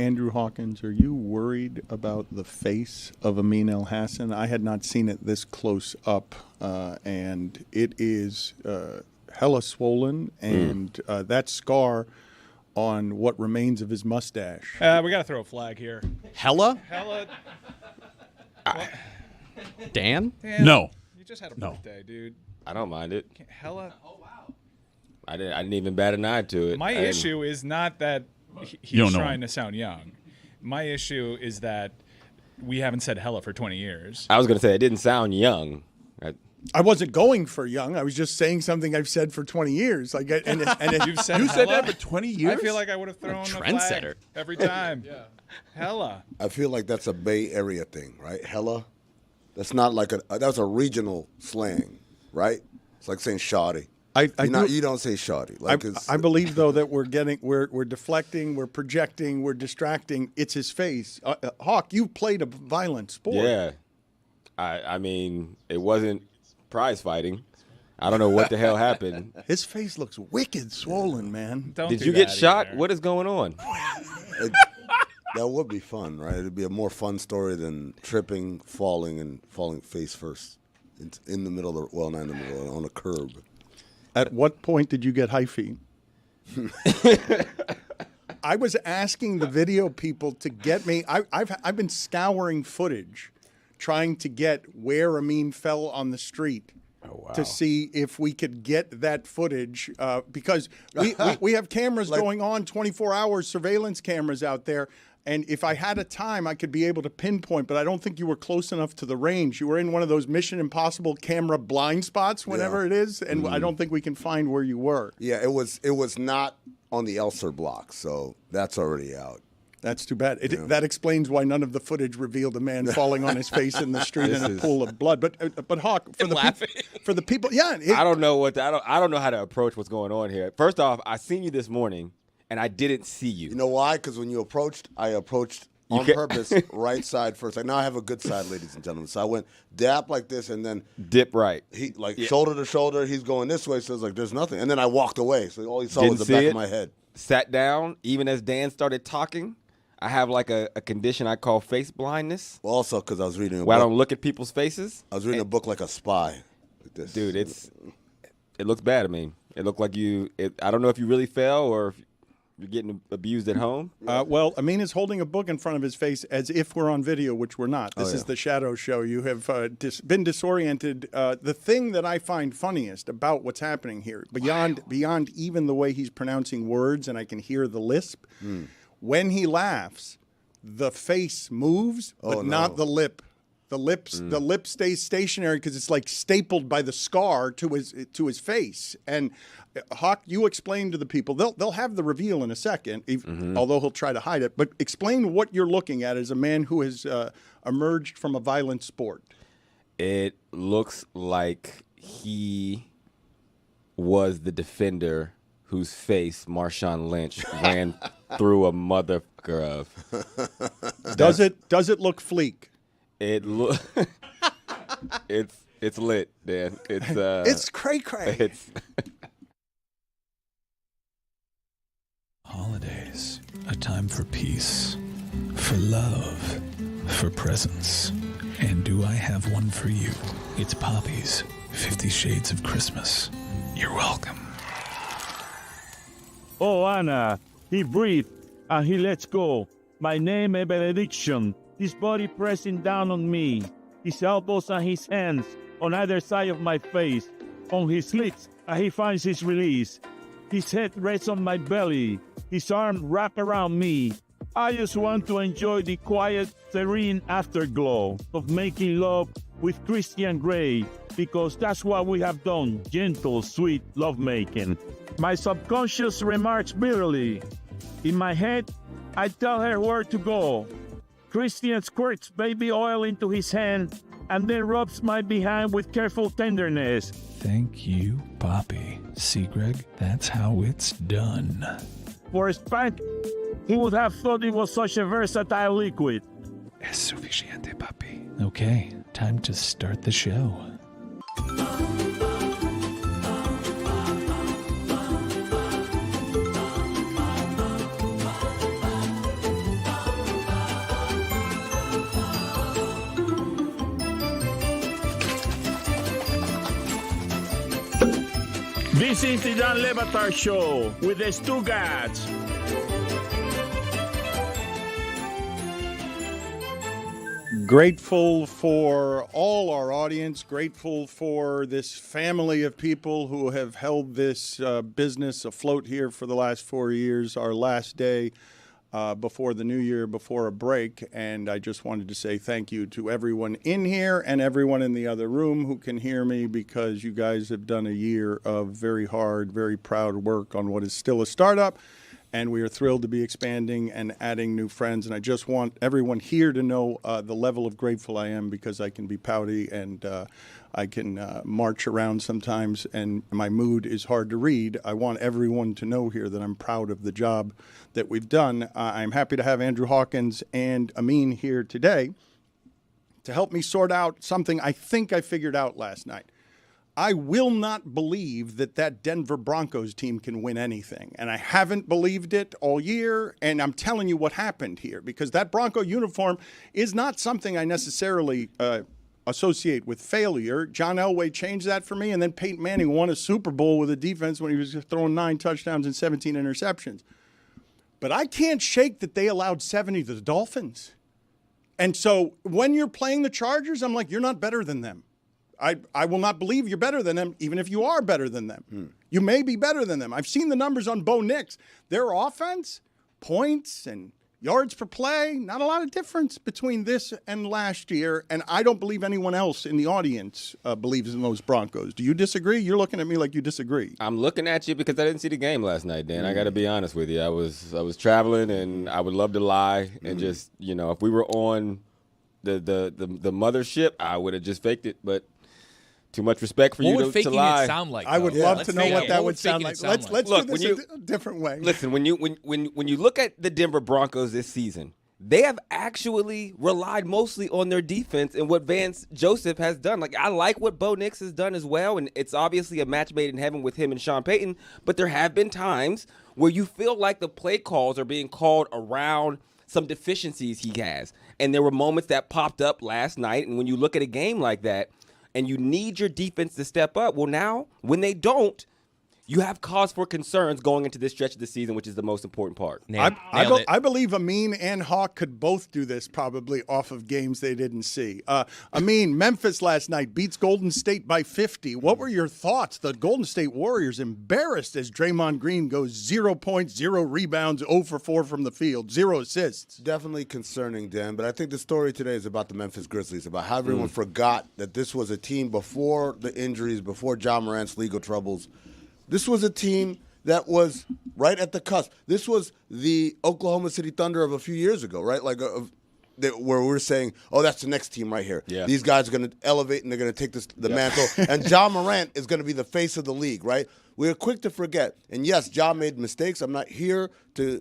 Andrew Hawkins, are you worried about the face of Amin El-Hassan? I had not seen it this close up, and it is hella swollen, and that scar on what remains of his mustache. We got to throw a flag here. Hella? Dan? No. You just had a birthday, dude. I don't mind it. Hella. Oh, wow. I didn't even bat an eye to it. My issue is not that he's trying to sound young. My issue is that we haven't said hella for 20 years. I was going to say it didn't sound young. I wasn't going for young. I was just saying something I've said for 20 years. Like, and You've said You hella? said that for 20 years? I feel like I would have thrown a flag trendsetter. every time. Yeah. Hella. I feel like that's a Bay Area thing, right? Hella. That's not like that's a regional slang, right? It's like saying shoddy. You don't say shoddy. Like I believe though that we're deflecting, we're projecting, we're distracting. It's his face. Hawk, you played a violent sport. Yeah. I mean, it wasn't prize fighting. I don't know what the hell happened. His face looks wicked swollen, man. Did you get shot? What is going on? That would be fun, right? It'd be a more fun story than tripping, falling face first in the middle of not in the middle, on a curb. At what point did you get hyphy? I was asking the video people to get me. I've been scouring footage, trying to get where Amin fell on the street. Oh, wow. To see if we could get that footage because we have cameras going on 24 hours, surveillance cameras out there. And if I had a time, I could be able to pinpoint, but I don't think you were close enough to the range. You were in one of those Mission Impossible camera blind spots, whenever it is, and I don't think we can find where you were. Yeah, it was not on the Elser block, so that's already out. That's too bad. That explains why none of the footage revealed a man falling on his face in the street in a pool of blood. But Hawk, for the people, yeah. I don't know I don't know how to approach what's going on here. First off, I seen you this morning. And I didn't see you. You know why? Because when you approached, I approached on purpose, right side first. Like, now I have a good side, ladies and gentlemen. So I went dap like this and then dip right. He shoulder to shoulder. He's going this way, so it's like there's nothing. And then I walked away. So all he saw was the back of my head. Sat down. Even as Dan started talking, I have like a condition I call face blindness. Well, also because I was reading a where book. I don't look at people's faces. I was reading a book like a spy. Like this. Dude, it looks bad. I mean, it looked like I don't know if you really fell or if you're getting abused at home. Well, Amin is holding a book in front of his face as if we're on video, which we're not. This is the Shadow Show. You have been disoriented. The thing that I find funniest about what's happening here, beyond even the way he's pronouncing words, and I can hear the lisp, when he laughs, the face moves, but not the lip. The lip stays stationary because it's like stapled by the scar to his face. And Hawk, you explain to the people. They'll have the reveal in a second, although he'll try to hide it. But explain what you're looking at as a man who has emerged from a violent sport. It looks like he was the defender whose face Marshawn Lynch ran through a motherfucker of. Does it look fleek? It's lit, Dan. It's cray-cray. Holidays, a time for peace, for love, for presents. And do I have one for you? It's Poppy's 50 Shades of Christmas. You're welcome. Oh, Anna, he breathed and he lets go. My name is Benediction. His body pressing down on me, his elbows and his hands on either side of my face, on his lips, and he finds his release. His head rests on my belly, his arm wrapped around me. I just want to enjoy the quiet, serene afterglow of making love with Christian Grey, because that's what we have done, gentle, sweet lovemaking. My subconscious remarks bitterly. In my head, I tell her where to go. Christian squirts baby oil into his hand and then rubs my behind with careful tenderness. Thank you, Poppy. See, Greg, that's how it's done. For a spank, he would have thought it was such a versatile liquid. Es suficiente, Poppy. Okay, time to start the show. This is the Dan Le Batard Show with the Stugotz. Grateful for all our audience, grateful for this family of people who have held this business afloat here for the last 4 years, our last day before the new year, before a break. And I just wanted to say thank you to everyone in here and everyone in the other room who can hear me, because you guys have done a year of very hard, very proud work on what is still a startup. And we are thrilled to be expanding and adding new friends. And I just want everyone here to know the level of grateful I am, because I can be pouty and I can march around sometimes and my mood is hard to read. I want everyone to know here that I'm proud of the job that we've done. I'm happy to have Andrew Hawkins and Amin here today to help me sort out something I think I figured out last night. I will not believe that Denver Broncos team can win anything. And I haven't believed it all year. And I'm telling you what happened here, because that Bronco uniform is not something I necessarily associate with failure. John Elway changed that for me. And then Peyton Manning won a Super Bowl with a defense when he was throwing 9 touchdowns and 17 interceptions. But I can't shake that they allowed 70 to the Dolphins. And so when you're playing the Chargers, I'm like, you're not better than them. I will not believe you're better than them, even if you are better than them. You may be better than them. I've seen the numbers on Bo Nix. Their offense, points and yards per play, not a lot of difference between this and last year. And I don't believe anyone else in the audience believes in those Broncos. Do you disagree? You're looking at me like you disagree. I'm looking at you because I didn't see the game last night, Dan. I got to be honest with you. I was traveling, and I would love to lie and just, if we were on the mothership, I would have just faked it, but too much respect for you to lie. What would faking it sound like? I would love to know what that would sound like. Let's do this a different way. Listen, when you look at the Denver Broncos this season, they have actually relied mostly on their defense and what Vance Joseph has done. Like, I like what Bo Nix has done as well, and it's obviously a match made in heaven with him and Sean Payton, but there have been times where you feel like the play calls are being called around some deficiencies he has. And there were moments that popped up last night, and when you look at a game like that, and you need your defense to step up. Well, now, when they don't, you have cause for concerns going into this stretch of the season, which is the most important part. I believe Amin and Hawk could both do this probably off of games they didn't see. Amin, Memphis last night beats Golden State by 50. What were your thoughts? The Golden State Warriors embarrassed as Draymond Green goes 0 points, 0 rebounds, 0 for 4 from the field, 0 assists. Definitely concerning, Dan. But I think the story today is about the Memphis Grizzlies, about how everyone forgot that this was a team before the injuries, before Ja Morant's legal troubles. This was a team that was right at the cusp. This was the Oklahoma City Thunder of a few years ago, right? Like where we're saying, oh, that's the next team right here. Yeah. These guys are going to elevate and they're going to take the mantle. And Ja Morant is going to be the face of the league, right? We're quick to forget. And yes, Ja made mistakes. I'm not here to,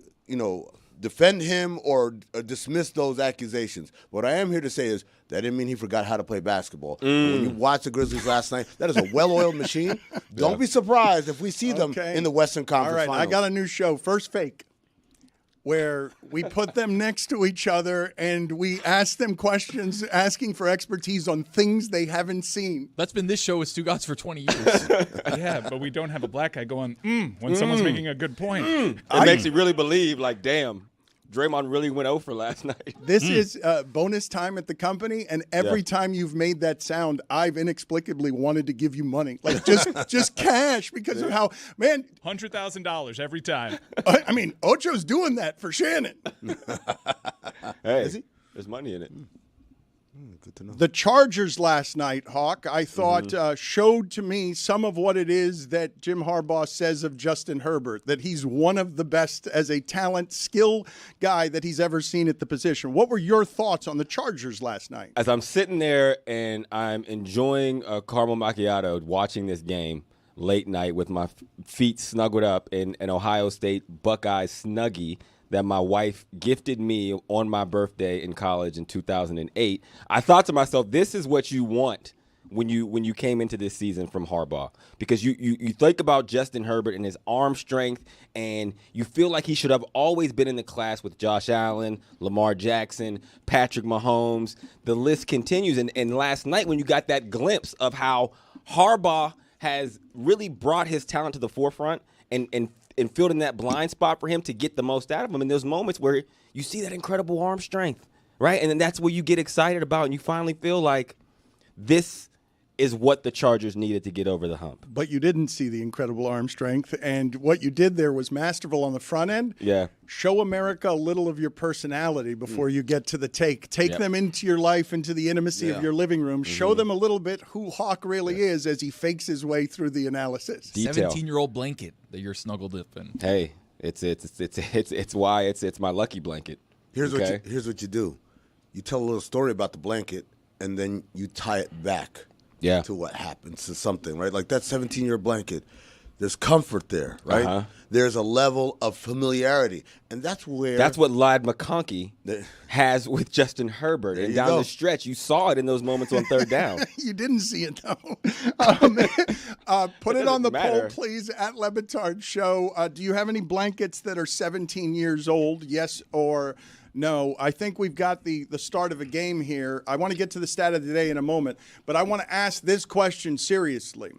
defend him or dismiss those accusations. What I am here to say is that didn't mean he forgot how to play basketball. When you watch the Grizzlies last night, that is a well-oiled machine. Don't be surprised if we see them in the Western Conference Finals. I got a new show, First Fake, where we put them next to each other and we ask them questions asking for expertise on things they haven't seen. That's been this show with Stugotz for 20 years. Yeah, but we don't have a black guy going, when someone's making a good point. It makes you really believe, like, damn, Draymond really went over last night. This is bonus time at the company, and every time you've made that sound, I've inexplicably wanted to give you money. Like, just cash because of how, man. $100,000 every time. I mean, Ocho's doing that for Shannon. Hey, is he? There's money in it. Good to know. The Chargers last night, Hawk, I thought showed to me some of what it is that Jim Harbaugh says of Justin Herbert, that he's one of the best as a talent, skill guy that he's ever seen at the position. What were your thoughts on the Chargers last night? As I'm sitting there and I'm enjoying a caramel macchiato watching this game late night with my feet snuggled up in an Ohio State Buckeye Snuggie that my wife gifted me on my birthday in college in 2008, I thought to myself, this is what you want when you came into this season from Harbaugh. Because you think about Justin Herbert and his arm strength, and you feel like he should have always been in the class with Josh Allen, Lamar Jackson, Patrick Mahomes. The list continues. And last night when you got that glimpse of how Harbaugh has really brought his talent to the forefront and filled in that blind spot for him to get the most out of him. And there's moments where you see that incredible arm strength, right? And then that's where you get excited about, and you finally feel like this is what the Chargers needed to get over the hump. But you didn't see the incredible arm strength, and what you did there was masterful on the front end. Yeah. Show America a little of your personality before you get to the take. Take them into your life, into the intimacy of your living room. Show them a little bit who Hawk really is as he fakes his way through the analysis. 17-year-old blanket that you're snuggled up in. Hey, it's why it's my lucky blanket. Here's what you do. You tell a little story about the blanket, and then you tie it back. Yeah. To what happens to something, right? Like that 17-year blanket, there's comfort there, right? There's a level of familiarity, and that's what Lyde McConkey has with Justin Herbert. And down the stretch, you saw it in those moments on third down. You didn't see it, though. Put it on the poll, please, at Le Batard Show. Do you have any blankets that are 17 years old, yes or no? I think we've got the start of a game here. I want to get to the stat of the day in a moment, but I want to ask this question seriously.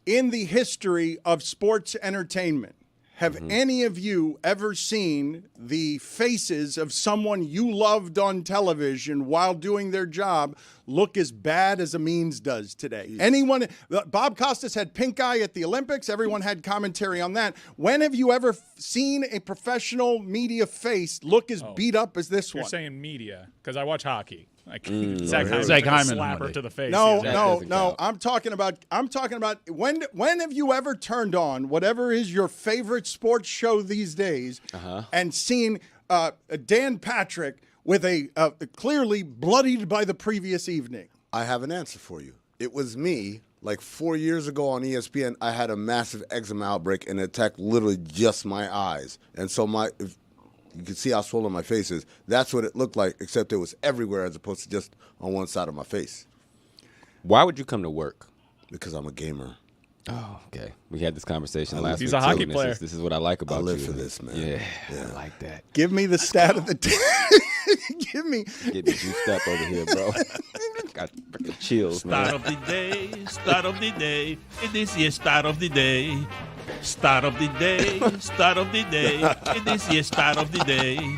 In the history of sports entertainment, have any of you ever seen the faces of someone you loved on television while doing their job look as bad as Amin's does today? Anyone? Bob Costas had pink eye at the Olympics. Everyone had commentary on that. When have you ever seen a professional media face look as beat up as this one? You're saying media, because I watch hockey. Like Zach Hyman slapper to the face. No. I'm talking about when have you ever turned on whatever is your favorite sports show these days and seen Dan Patrick with a clearly bloodied by the previous evening? I have an answer for you. It was me. Like 4 years ago on ESPN, I had a massive eczema outbreak and it attacked literally just my eyes. And so you can see how swollen my face is. That's what it looked like, except it was everywhere as opposed to just on one side of my face. Why would you come to work? Because I'm a gamer. Oh, okay. We had this conversation last week. He's a hockey player. This is what I like about you. I live for this, man. Yeah, I like that. Give me the stat of the day. Give me. Get me juiced up over here, bro. Got freaking chills, man. Start of the day, start of the day. It is your start of the day. Start of the day, start of the day. It is your start of the day.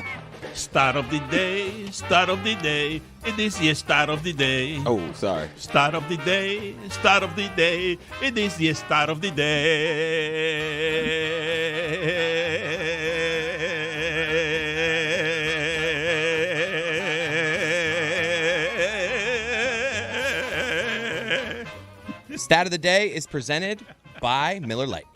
Start of the day, start of the day. It is your start of the day. Oh, sorry. Start of the day, start of the day. It is your start of the day. Stat of the day is presented by Miller Lite.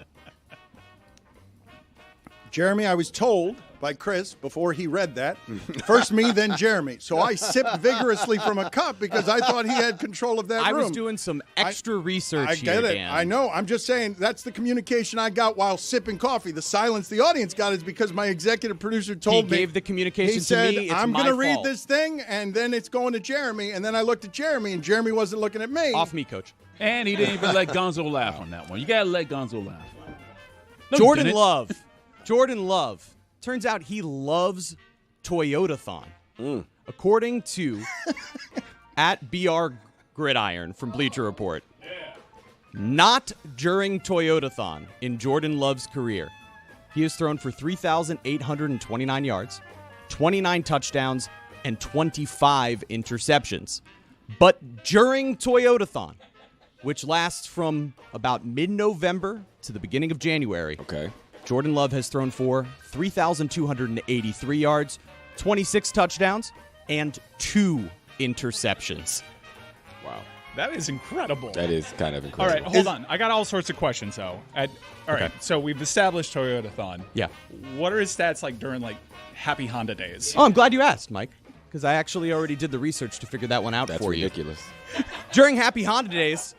Jeremy, I was told by Chris before he read that, first me, then Jeremy. So I sipped vigorously from a cup because I thought he had control of that room. I was doing some extra research I get it. Dan. I know. I'm just saying that's the communication I got while sipping coffee. The silence the audience got is because my executive producer told me. He gave the communication he said, to me. I'm going to read this thing, and then it's going to Jeremy. And then I looked at Jeremy, and Jeremy wasn't looking at me. Off me, Coach. And he didn't even let Gonzo laugh on that one. You got to let Gonzo laugh. No, Jordan Love. Jordan Love. Turns out he loves Toyotathon. According to at BR Gridiron from Bleacher Report. Not during Toyotathon in Jordan Love's career. He has thrown for 3,829 yards, 29 touchdowns, and 25 interceptions. But during Toyotathon, which lasts from about mid-November to the beginning of January, Jordan Love has thrown for 3,283 yards, 26 touchdowns, and 2 interceptions. Wow. That is incredible. That is kind of incredible. All right, hold on. I got all sorts of questions, though. All right, so we've established Toyotathon. Yeah. What are his stats like during, Happy Honda days? Oh, I'm glad you asked, Mike, because I actually already did the research to figure that one out for you. That's ridiculous. During Happy Honda days,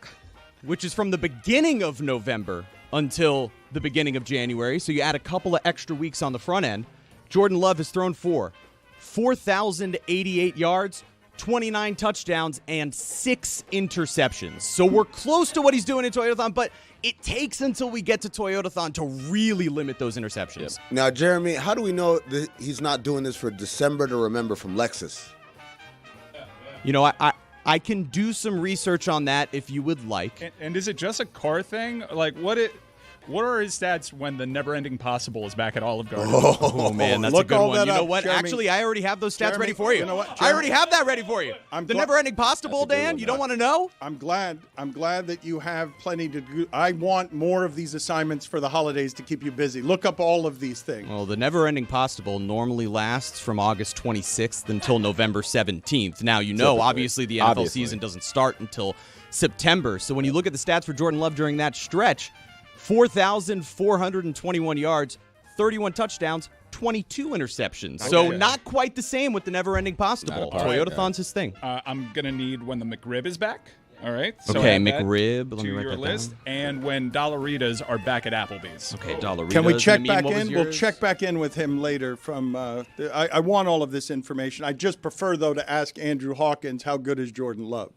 which is from the beginning of November until the beginning of January, so you add a couple of extra weeks on the front end, Jordan Love has thrown for 4,088 yards, 29 touchdowns, and 6 interceptions. So we're close to what he's doing in Toyotathon, but it takes until we get to Toyotathon to really limit those interceptions. Now, Jeremy, how do we know that he's not doing this for December to Remember from Lexus? You know, I can do some research on that if you would like. And is it just a car thing? Like, what are his stats when the never-ending possible is back at Olive Garden? Oh man, that's a good one. You know what? Jeremy. Actually, I already have those stats ready for you. You know what, I already have that ready for you. The never-ending possible, Dan. You don't want to know? I'm glad that you have plenty to do. I want more of these assignments for the holidays to keep you busy. Look up all of these things. Well, the never-ending possible normally lasts from August 26th until November 17th. Now, obviously the NFL season doesn't start until September. So when you look at the stats for Jordan Love during that stretch, 4,421 yards, 31 touchdowns, 22 interceptions. So not quite the same with the never-ending possible. Toyotathon's his thing. I'm going to need when the McRib is back. All right. So okay, McRib. Let me write your that list. down. And when Dollaritas are back at Applebee's. Okay, Dollaritas. Can we check back in? We'll check back in with him later. I want all of this information. I just prefer, though, to ask Andrew Hawkins, how good is Jordan Love?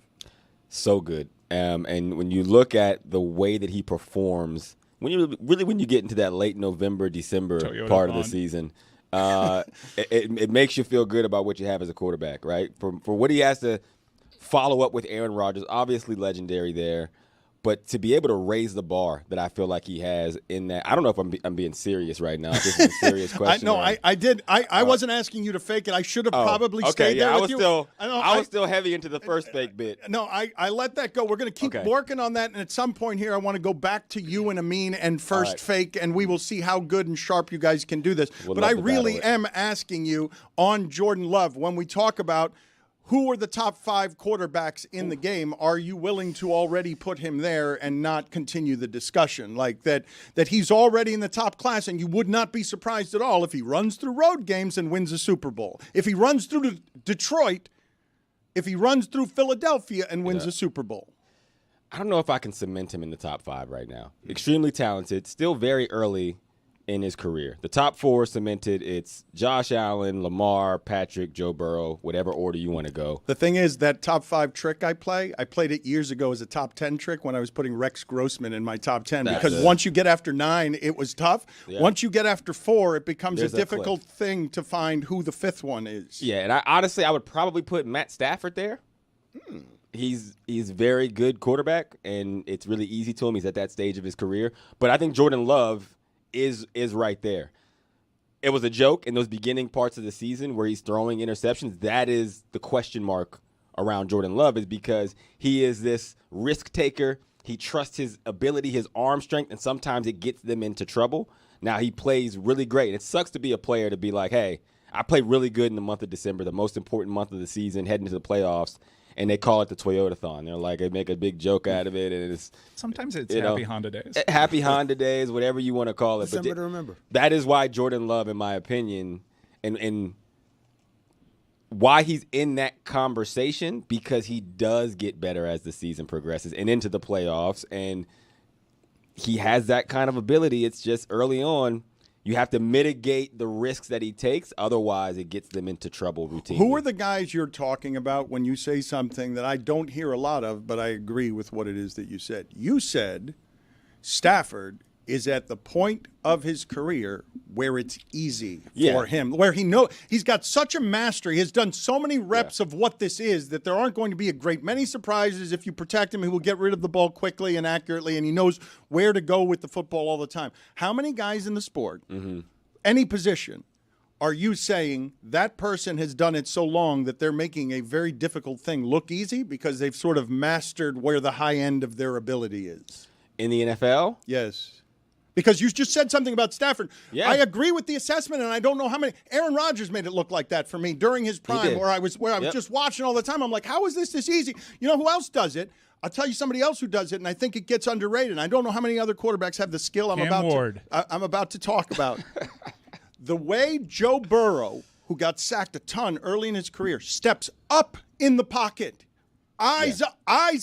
So good. And when you look at the way that he performs, when you get into that late November, December part of the season, it makes you feel good about what you have as a quarterback, right? For what he has to follow up with Aaron Rodgers, obviously legendary there. But to be able to raise the bar that I feel like he has in that, I don't know if I'm being serious right now. This is a serious question. I did. I wasn't asking you to fake it. I should have probably stayed there with you. I was still heavy into the first fake bit. No, I let that go. We're going to keep working on that. And at some point here, I want to go back to you and Amin and first fake, and we will see how good and sharp you guys can do this. But I really am asking you on Jordan Love, when we talk about who are the top 5 quarterbacks in the game, are you willing to already put him there and not continue the discussion? Like that he's already in the top class, and you would not be surprised at all if he runs through road games and wins a Super Bowl. If he runs through Detroit, if he runs through Philadelphia and wins a Super Bowl. I don't know if I can cement him in the top 5 right now. Extremely talented, still very early in his career. The top 4 cemented. It's Josh Allen, Lamar, Patrick, Joe Burrow, whatever order you want to go. The thing is, that top 5 trick I played it years ago as a top 10 trick when I was putting Rex Grossman in my top 10. Because once you get after 9, it was tough. Yeah. Once you get after 4, it becomes a difficult thing to find who the 5th one is. Yeah, and I would probably put Matt Stafford there. He's very good quarterback, and it's really easy to him. He's at that stage of his career. But I think Jordan Love is right there. It was a joke in those beginning parts of the season where he's throwing interceptions. That is the question mark around Jordan Love, is because he is this risk taker. He trusts his ability, his arm strength, and sometimes it gets them into trouble. Now he plays really great. It sucks to be a player to be like, hey, I played really good in the month of December, the most important month of the season, heading to the playoffs. And they call it the Toyotathon. They're like, they make a big joke out of it, and sometimes it's Happy Honda Days. Happy Honda Days, whatever you want to call it. December to remember. That is why Jordan Love, in my opinion, and why he's in that conversation, because he does get better as the season progresses and into the playoffs, and he has that kind of ability. It's just early on, you have to mitigate the risks that he takes. Otherwise, it gets them into trouble routinely. Who are the guys you're talking about when you say something that I don't hear a lot of, but I agree with what it is that you said? You said Stafford is at the point of his career where it's easy for him, where he's got such a mastery, has done so many reps of what this is, that there aren't going to be a great many surprises. If you protect him, he will get rid of the ball quickly and accurately, and he knows where to go with the football all the time. How many guys in the sport, any position, are you saying that person has done it so long that they're making a very difficult thing look easy because they've sort of mastered where the high end of their ability is? In the NFL? Yes. Because you just said something about Stafford. Yeah. I agree with the assessment, and I don't know how many. Aaron Rodgers made it look like that for me during his prime, where I was just watching all the time. I'm like, how is this easy? You know who else does it? I'll tell you somebody else who does it, and I think it gets underrated. And I don't know how many other quarterbacks have the skill I'm about to talk about. The way Joe Burrow, who got sacked a ton early in his career, steps up in the pocket, eyes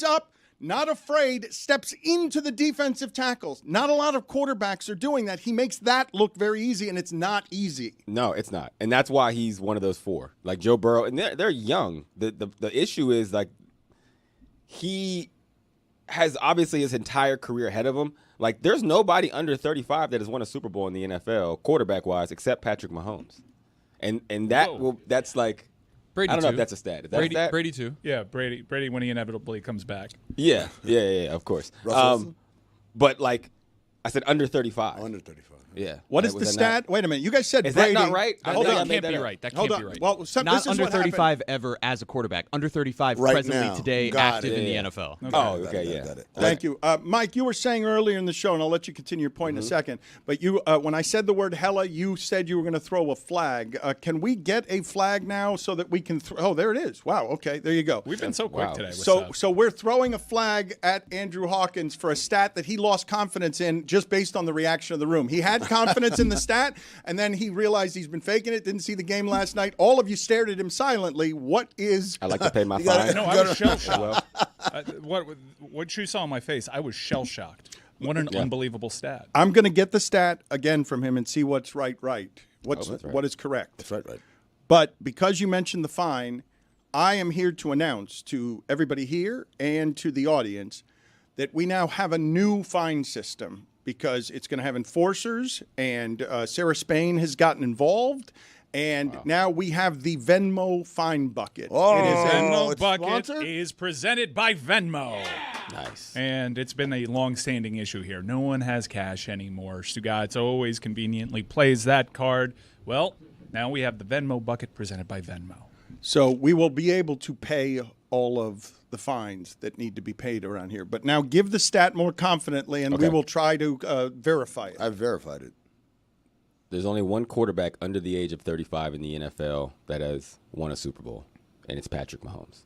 up. Not afraid, steps into the defensive tackles. Not a lot of quarterbacks are doing that. He makes that look very easy, and it's not easy. No, it's not. And that's why he's one of those 4. Like Joe Burrow, and they're young. The issue is, like, he has obviously his entire career ahead of him. Like, there's nobody under 35 that has won a Super Bowl in the NFL, quarterback-wise, except Patrick Mahomes. And that's like... Brady I don't know too. if that's a stat. Is that a stat? Brady too. Yeah, Brady when he inevitably comes back. Yeah, of course. But like I said, under 35. Under 35. Yeah. What is the stat? Wait a minute. You guys said Is Brady. that not right? That can't be right. That can't be right. Well, Not this is under what 35 ever as a quarterback. Under 35 Right presently now. today, Got active it. in the NFL. Got it. Thank you. Mike, you were saying earlier in the show, and I'll let you continue your point in a second, but you, when I said the word hella, you said you were going to throw a flag. Can we get a flag now so that we can oh, there it is. Wow, okay, there you go. We've been so quick today. So we're throwing a flag at Andrew Hawkins for a stat that he lost confidence in just based on the reaction of the room. He had confidence in the stat, and then he realized he's been faking it, didn't see the game last night. All of you stared at him silently. What is... I like to pay my fine. No, I was shell-shocked. What you saw on my face, I was shell-shocked. What an unbelievable stat. I'm going to get the stat again from him and see what's right. What is correct. That's right. But because you mentioned the fine, I am here to announce to everybody here and to the audience that we now have a new fine system because it's going to have enforcers, and Sarah Spain has gotten involved. And now we have the Venmo fine bucket. Oh, it is Venmo it's bucket sponsored? is presented by Venmo. Nice. And it's been a long-standing issue here. No one has cash anymore. Stugotz always conveniently plays that card. Well, now we have the Venmo bucket presented by Venmo. So we will be able to pay all of the fines that need to be paid around here. But now give the stat more confidently, and we will try to verify it. I've verified it. There's only one quarterback under the age of 35 in the NFL that has won a Super Bowl, and it's Patrick Mahomes.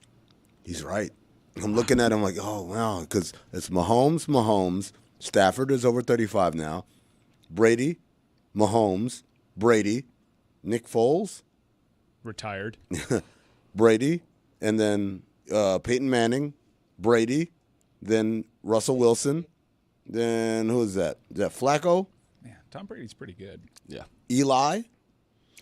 He's right. I'm looking at him like, oh, wow, because it's Mahomes. Stafford is over 35 now. Brady, Mahomes, Brady, Nick Foles. Retired. Brady, and then Peyton Manning, Brady, then Russell Wilson, then who is that? Is that Flacco? Man, Tom Brady's pretty good. Yeah. Eli,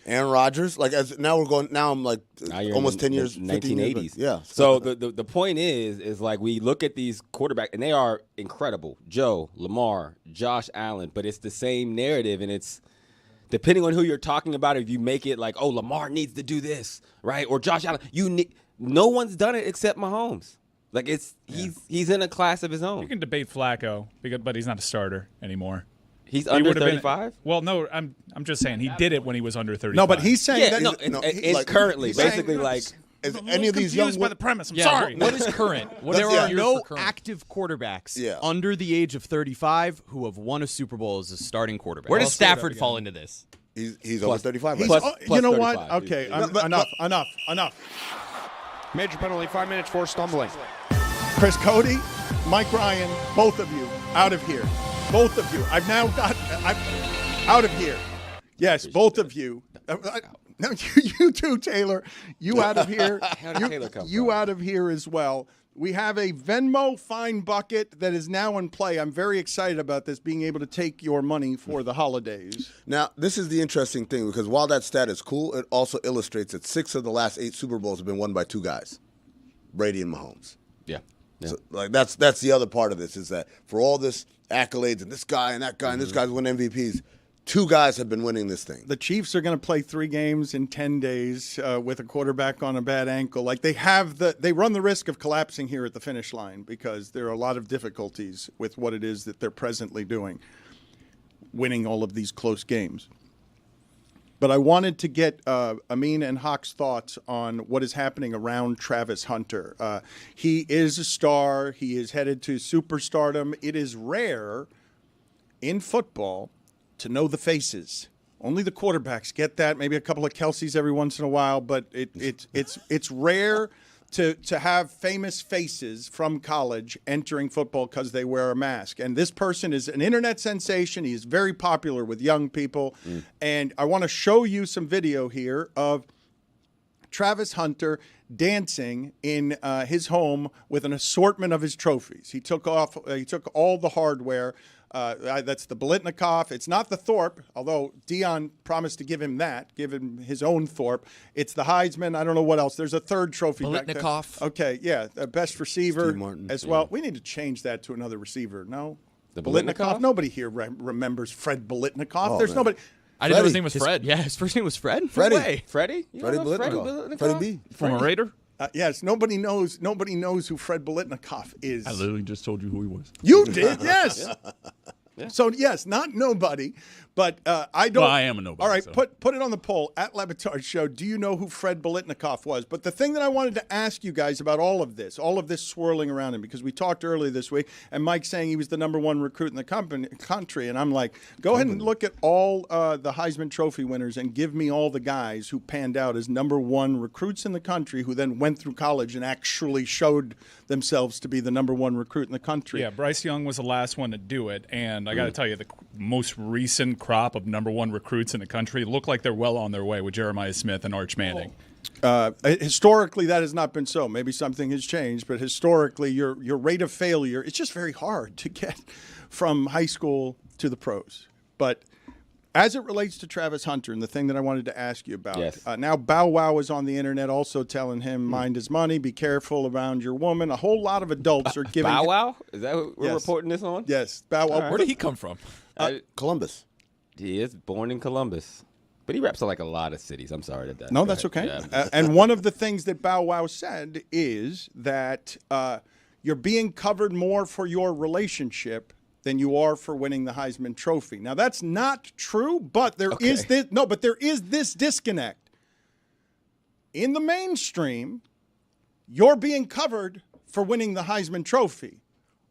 Aaron Rodgers. Like now I'm like almost 10 years, 1980s. Years, yeah. So the point is like we look at these quarterbacks and they are incredible. Joe, Lamar, Josh Allen, but it's the same narrative, and it's depending on who you're talking about. If you make it like, oh, Lamar needs to do this, right? Or Josh Allen, no one's done it except Mahomes. Like he's in a class of his own. You can debate Flacco, but he's not a starter anymore. He's under 35? Well, no, I'm just saying he did it when he was under 35. No, but he's saying it's like, currently he's basically saying, like is any of these young by the premise. I'm Yeah, sorry. What is current? There are no active quarterbacks under the age of 35 who have won a Super Bowl as a starting quarterback. Where does Stafford fall into this? He's over 35. He's, Plus you know 35. what? Okay, enough. Major penalty, 5 minutes for stumbling. Chris Cody, Mike Ryan, both of you out of here. Both of you. I'm out of here. Yes, both of you. No, you too, Taylor. You out of here. You out of here as well. We have a Venmo fine bucket that is now in play. I'm very excited about this, being able to take your money for the holidays. Now, this is the interesting thing, because while that stat is cool, it also illustrates that 6 of the last 8 Super Bowls have been won by 2 guys, Brady and Mahomes. Yeah. So, like that's the other part of this, is that for all this accolades and this guy and that guy and this guy's win MVPs, 2 guys have been winning this thing. The Chiefs are going to play 3 games in 10 days with a quarterback on a bad ankle. Like they run the risk of collapsing here at the finish line because there are a lot of difficulties with what it is that they're presently doing, winning all of these close games. But I wanted to get Amin and Hawk's thoughts on what is happening around Travis Hunter. He is a star. He is headed to superstardom. It is rare in football to know the faces. Only the quarterbacks get that. Maybe a couple of Kelseys every once in a while, but it's rare to have famous faces from college entering football because they wear a mask. And this person is an internet sensation. He is very popular with young people. And I want to show you some video here of Travis Hunter dancing in his home with an assortment of his trophies. He took all the hardware. That's the Bolitnikoff. It's not the Thorpe, although Dion promised to give him his own Thorpe. It's the Heisman. I don't know what else. There's a third trophy back there. Bolitnikoff. Okay, yeah, best receiver Steve Martin. as well. We need to change that to another receiver. No, The Bolitnikoff? Nobody here remembers Fred Bolitnikoff. Oh, There's man. nobody. I didn't know his name was Fred. Yeah, his first name was Fred. Freddie. No way. Freddie? You Freddie don't know Blitnikoff. Freddie B. Former Raider. Yes, nobody knows who Fred Bolitnikoff is. I literally just told you who he was. You did, yes. So yes, not nobody, but I don't. Well, I am a nobody. All right, so. put it on the poll at Le Batard Show. Do you know who Fred Bolitnikoff was? But the thing that I wanted to ask you guys about all of this swirling around him, because we talked earlier this week, and Mike saying he was the #1 recruit in the country, and I'm like, go ahead and look at all the Heisman Trophy winners and give me all the guys who panned out as #1 recruits in the country, who then went through college and actually showed themselves to be the #1 recruit in the country. Yeah, Bryce Young was the last one to do it, and I got to tell you, the most recent crop of #1 recruits in the country look like they're well on their way with Jeremiah Smith and Arch Manning. Historically, that has not been so. Maybe something has changed, but historically, your rate of failure, it's just very hard to get from high school to the pros. But as it relates to Travis Hunter, and the thing that I wanted to ask you about, Yes. Now Bow Wow is on the internet also telling him, mind his money, be careful around your woman. A whole lot of adults are giving Bow Wow? Is that what we're Yes. reporting this on? Yes, Bow Wow. Where did he come from? Columbus. He is born in Columbus. But he reps like a lot of cities. I'm sorry that. No, that's okay. Yeah. And one of the things that Bow Wow said is that you're being covered more for your relationship than you are for winning the Heisman Trophy. Now, that's not true, but there is this. No, but there is this disconnect. In the mainstream, you're being covered for winning the Heisman Trophy.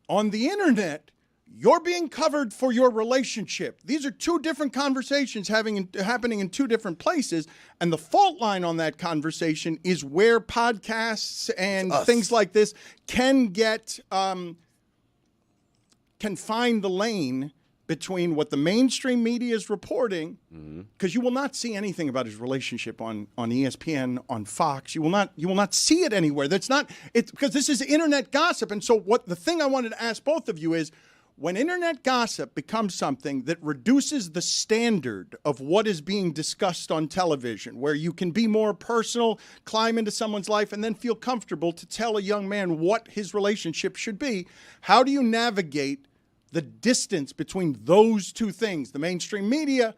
On the internet, you're being covered for your relationship. These are two different conversations happening in two different places, and the fault line on that conversation is where podcasts and things like this can get can find the lane between what the mainstream media is reporting, because you will not see anything about his relationship on ESPN, on Fox. You will not see it anywhere. That's not it, because this is internet gossip. And so the thing I wanted to ask both of you is, when internet gossip becomes something that reduces the standard of what is being discussed on television, where you can be more personal, climb into someone's life, and then feel comfortable to tell a young man what his relationship should be, how do you navigate the distance between those two things? The mainstream media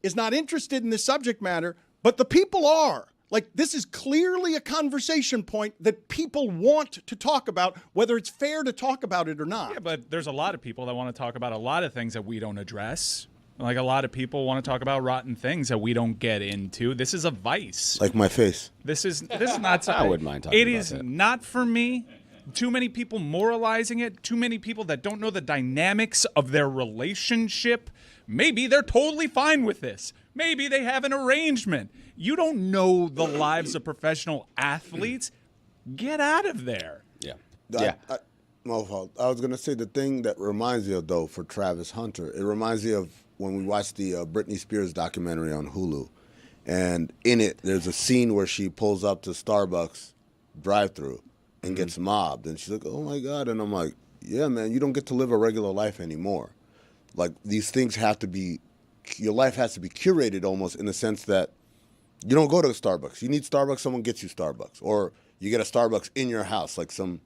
is not interested in this subject matter, but the people are. Like, this is clearly a conversation point that people want to talk about, whether it's fair to talk about it or not. Yeah, but there's a lot of people that want to talk about a lot of things that we don't address. Like, a lot of people want to talk about rotten things that we don't get into. This is a vice. Like my face. This is not something. I wouldn't mind talking It about is that. not for me. Too many people moralizing it. Too many people that don't know the dynamics of their relationship. Maybe they're totally fine with this. Maybe they have an arrangement. You don't know the lives of professional athletes. Get out of there. Yeah. I was going to say the thing that reminds me of, though, for Travis Hunter, it reminds me of when we watched the Britney Spears documentary on Hulu. And in it, there's a scene where she pulls up to Starbucks drive-thru and gets mobbed. And she's like, oh, my God. And I'm like, yeah, man, you don't get to live a regular life anymore. Like, these things have to be, your life has to be curated almost, in the sense that you don't go to Starbucks. You need Starbucks, someone gets you Starbucks. Or you get a Starbucks in your house, like some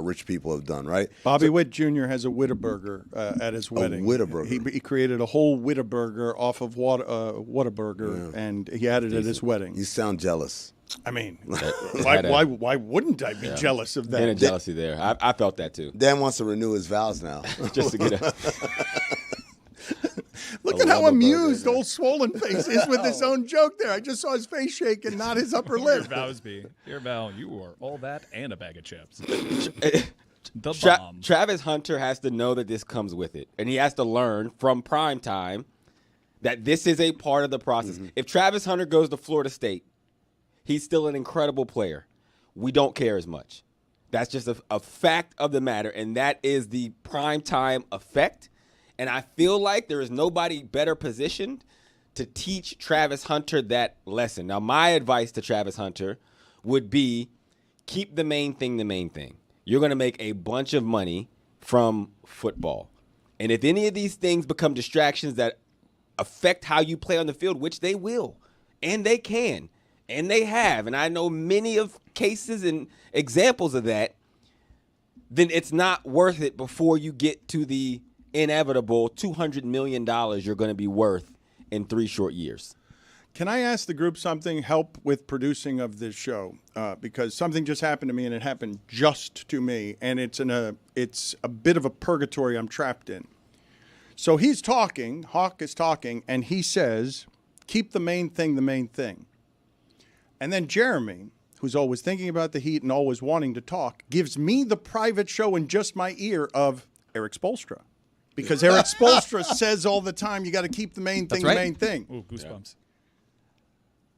rich people have done, right? Bobby Witt Jr. has a Whataburger at his wedding. Whataburger. He created a whole Whataburger off of Whataburger, and he had it at his wedding. You sound jealous. I mean, why wouldn't I be jealous of that? And a jealousy there. I felt that too. Dan wants to renew his vows now. Just to get a Look at how amused old Swollen Face is with his own joke there. I just saw his face shake and not his upper lip. Dear Val, you are all that and a bag of chips. Travis Hunter has to know that this comes with it. And he has to learn from prime time that this is a part of the process. Mm-hmm. If Travis Hunter goes to Florida State, he's still an incredible player. We don't care as much. That's just a fact of the matter, and that is the prime time effect. And I feel like there is nobody better positioned to teach Travis Hunter that lesson. Now, my advice to Travis Hunter would be keep the main thing the main thing. You're going to make a bunch of money from football. And if any of these things become distractions that affect how you play on the field, which they will, and they can, and they have, and I know many of cases and examples of that, then it's not worth it before you get to the inevitable $200 million you're going to be worth in 3 short years. Can I ask the group something? Help with producing of this show, because something just happened to me, and it happened just to me, and it's a bit of a purgatory I'm trapped in. So he's talking, Hawk is talking, and he says, "Keep the main thing the main thing." And then Jeremy, who's always thinking about the Heat and always wanting to talk, gives me the private show in just my ear of Eric Spoelstra, because Eric Spoelstra says all the time, "You got to keep the main thing the main thing." Ooh, goosebumps.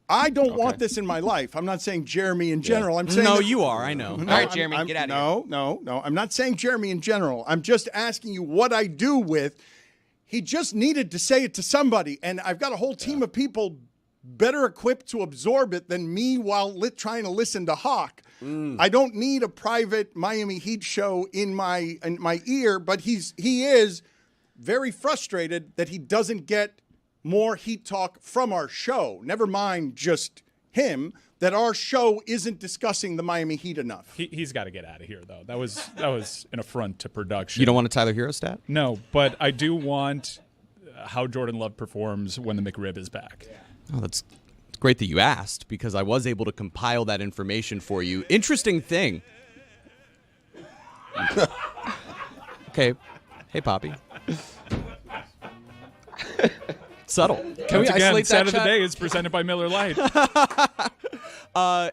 I don't want this in my life. I'm not saying Jeremy in general. I'm saying you are. I know. No, All right, Jeremy, get out of here. No. I'm not saying Jeremy in general. I'm just asking you what I do with. He just needed to say it to somebody, and I've got a whole team of people better equipped to absorb it than me while trying to listen to Hawk. I don't need a private Miami Heat show in my ear, but he is very frustrated that he doesn't get more Heat talk from our show. Never mind just him, that our show isn't discussing the Miami Heat enough. He's got to get out of here, though. That was an affront to production. You don't want a Tyler Hero stat? No, but I do want how Jordan Love performs when the McRib is back. Oh, that's great that you asked, because I was able to compile that information for you. Interesting thing. Okay. Hey, Poppy. Subtle. Can we isolate that? Stat of the day is presented by Miller Lite.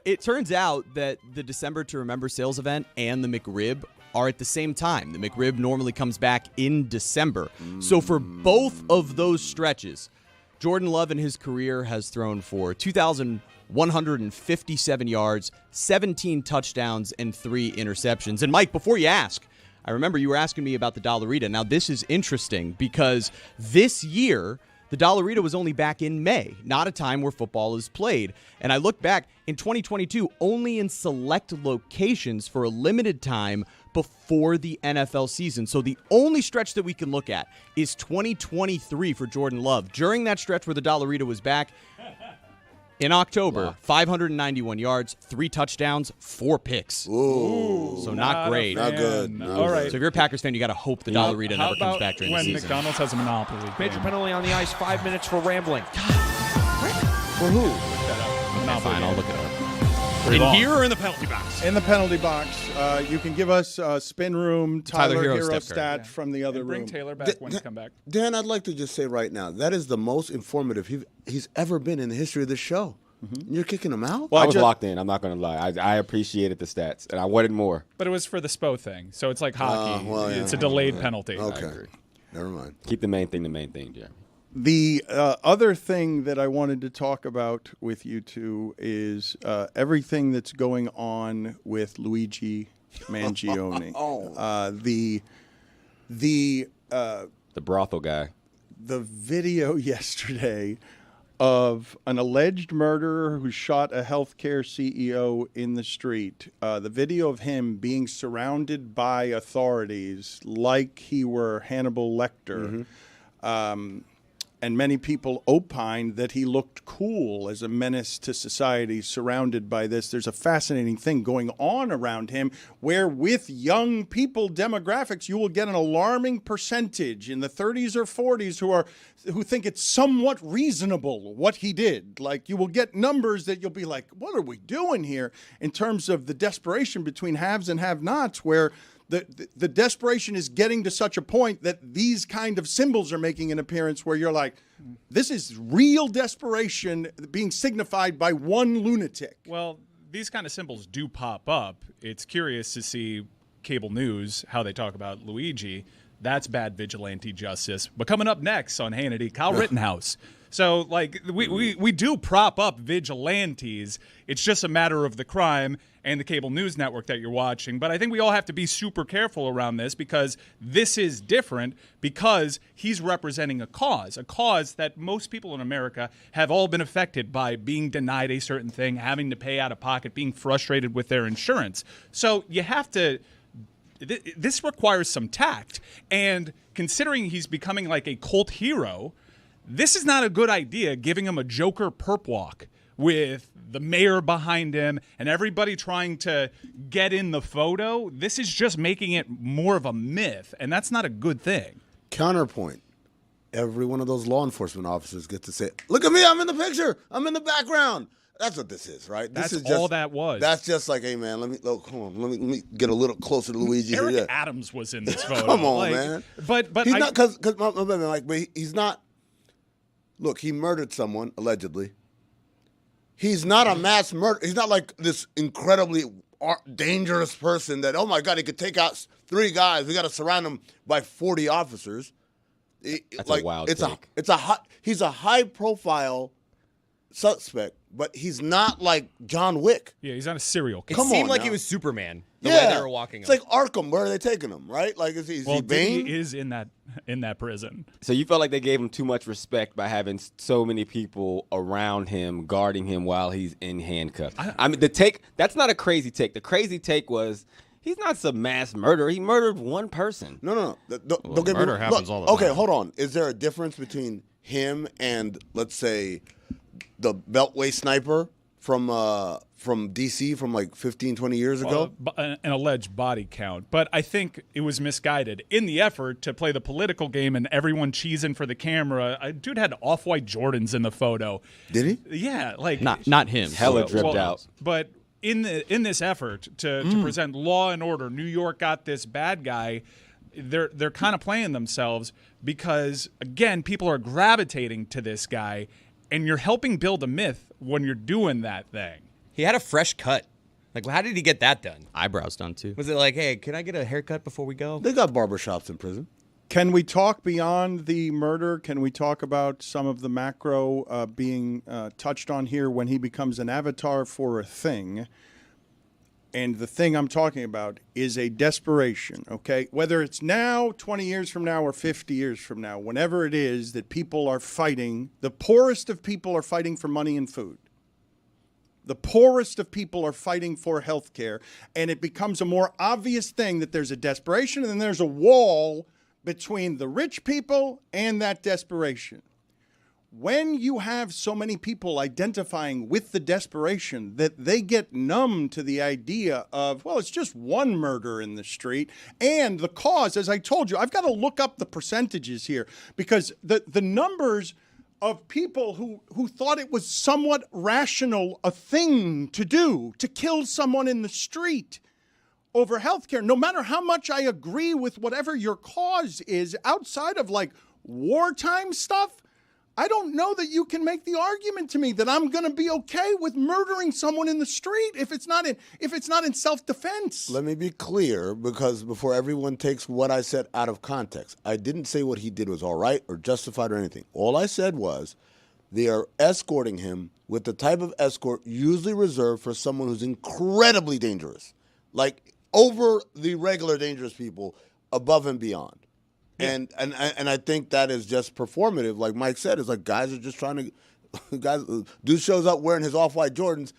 It turns out that the December to Remember sales event and the McRib are at the same time. The McRib normally comes back in December. So for both of those stretches, Jordan Love in his career has thrown for 2,157 yards, 17 touchdowns, and 3 interceptions. And Mike, before you ask, I remember you were asking me about the Dollarita. Now, this is interesting because this year, the Dollarita was only back in May, not a time where football is played. And I look back, in 2022, only in select locations for a limited time before the NFL season. So the only stretch that we can look at is 2023 for Jordan Love. During that stretch where the Dollarita was back, in October, 591 yards, 3 touchdowns, 4 picks. Ooh. So not great. Not good. All right. So if you're a Packers fan, you got to hope the Dollarita never comes back during the season. When McDonald's has a monopoly. Major penalty on the ice, 5 minutes for rambling. For who? Fine, I'll look it up. In here or in the penalty box? In the penalty box. You can give us spin room, Tyler Hero stat from the other Bring room. Taylor back when you come back. Dan, I'd like to just say right now, that is the most informative he's ever been in the history of the show. You're kicking him out? Well, I was locked in. I'm not going to lie. I appreciated the stats, and I wanted more. But it was for the SPO thing, so it's like hockey. It's a delayed penalty. Okay. Never mind. Keep the main thing the main thing, Jeremy. The other thing that I wanted to talk about with you two is everything that's going on with Luigi Mangione. The brothel guy. The video yesterday of an alleged murderer who shot a healthcare CEO in the street. The video of him being surrounded by authorities like he were Hannibal Lecter. And many people opined that he looked cool as a menace to society surrounded by this. There's a fascinating thing going on around him where with young people demographics, you will get an alarming percentage in the 30s or 40s who think it's somewhat reasonable what he did. Like you will get numbers that you'll be like, what are we doing here in terms of the desperation between haves and have-nots where the desperation is getting to such a point that these kind of symbols are making an appearance where you're like, this is real desperation being signified by one lunatic. Well, these kind of symbols do pop up. It's curious to see cable news, how they talk about Luigi. That's bad vigilante justice. But coming up next on Hannity, Kyle Rittenhouse. So, like, we do prop up vigilantes. It's just a matter of the crime and the cable news network that you're watching. But I think we all have to be super careful around this because this is different because he's representing a cause that most people in America have all been affected by being denied a certain thing, having to pay out of pocket, being frustrated with their insurance. So you have to – this requires some tact. And considering he's becoming like a cult hero – this is not a good idea, giving him a Joker perp walk with the mayor behind him and everybody trying to get in the photo. This is just making it more of a myth, and that's not a good thing. Counterpoint. every one of those law enforcement officers gets to say, "Look at me, I'm in the picture. I'm in the background." That's what this is, right? That's this is just, all that was. That's just like, hey, man, hold on. Let me get a little closer to Luigi Eric here. Adams was in this photo. Come on, man. But he's not, because he's not. Look, he murdered someone, allegedly. He's not a mass murder. He's not like this incredibly dangerous person that, oh, my God, he could take out 3 guys. We got to surround him by 40 officers. That's a wild take. He's a high-profile suspect, but he's not like John Wick. Yeah, he's not a serial killer. It seemed like he was Superman. The way they were walking. It's like Arkham. Where are they taking him? Right? Like, is he Bane? He is in that prison. So you felt like they gave him too much respect by having so many people around him, guarding him while he's in handcuffs. I mean, that's not a crazy take. The crazy take was, he's not some mass murderer. He murdered one person. No. Don't get me murder wrong. happens all the time. Okay, hold on. Is there a difference between him and, let's say, the Beltway sniper from D.C. from like 15, 20 years ago? An alleged body count. But I think it was misguided. In the effort to play the political game and everyone cheesing for the camera, a dude had off-white Jordans in the photo. Did he? Yeah. Like Not him. Hella dripped out. But in this effort to present law and order, New York got this bad guy, they're kind of playing themselves because, again, people are gravitating to this guy, and you're helping build a myth when you're doing that thing. He had a fresh cut. Like, how did he get that done? Eyebrows done, too. Was it like, hey, can I get a haircut before we go? They got barbershops in prison. Can we talk beyond the murder? Can we talk about some of the macro being touched on here when he becomes an avatar for a thing? And the thing I'm talking about is a desperation, okay? Whether it's now, 20 years from now, or 50 years from now, whenever it is that people are fighting, the poorest of people are fighting for money and food. The poorest of people are fighting for health care, and it becomes a more obvious thing that there's a desperation and then there's a wall between the rich people and that desperation. When you have so many people identifying with the desperation that they get numb to the idea of, well, it's just one murder in the street, and the cause, as I told you, I've got to look up the percentages here because the numbers of people who thought it was somewhat rational a thing to do, to kill someone in the street over healthcare, no matter how much I agree with whatever your cause is outside of like wartime stuff, I don't know that you can make the argument to me that I'm going to be okay with murdering someone in the street if it's not in self-defense. Let me be clear, because before everyone takes what I said out of context, I didn't say what he did was all right or justified or anything. All I said was they are escorting him with the type of escort usually reserved for someone who's incredibly dangerous, like over the regular dangerous people, above and beyond. Yeah. And I think that is just performative. Like Mike said, it's like guys are just trying to dude shows up wearing his off-white Jordans.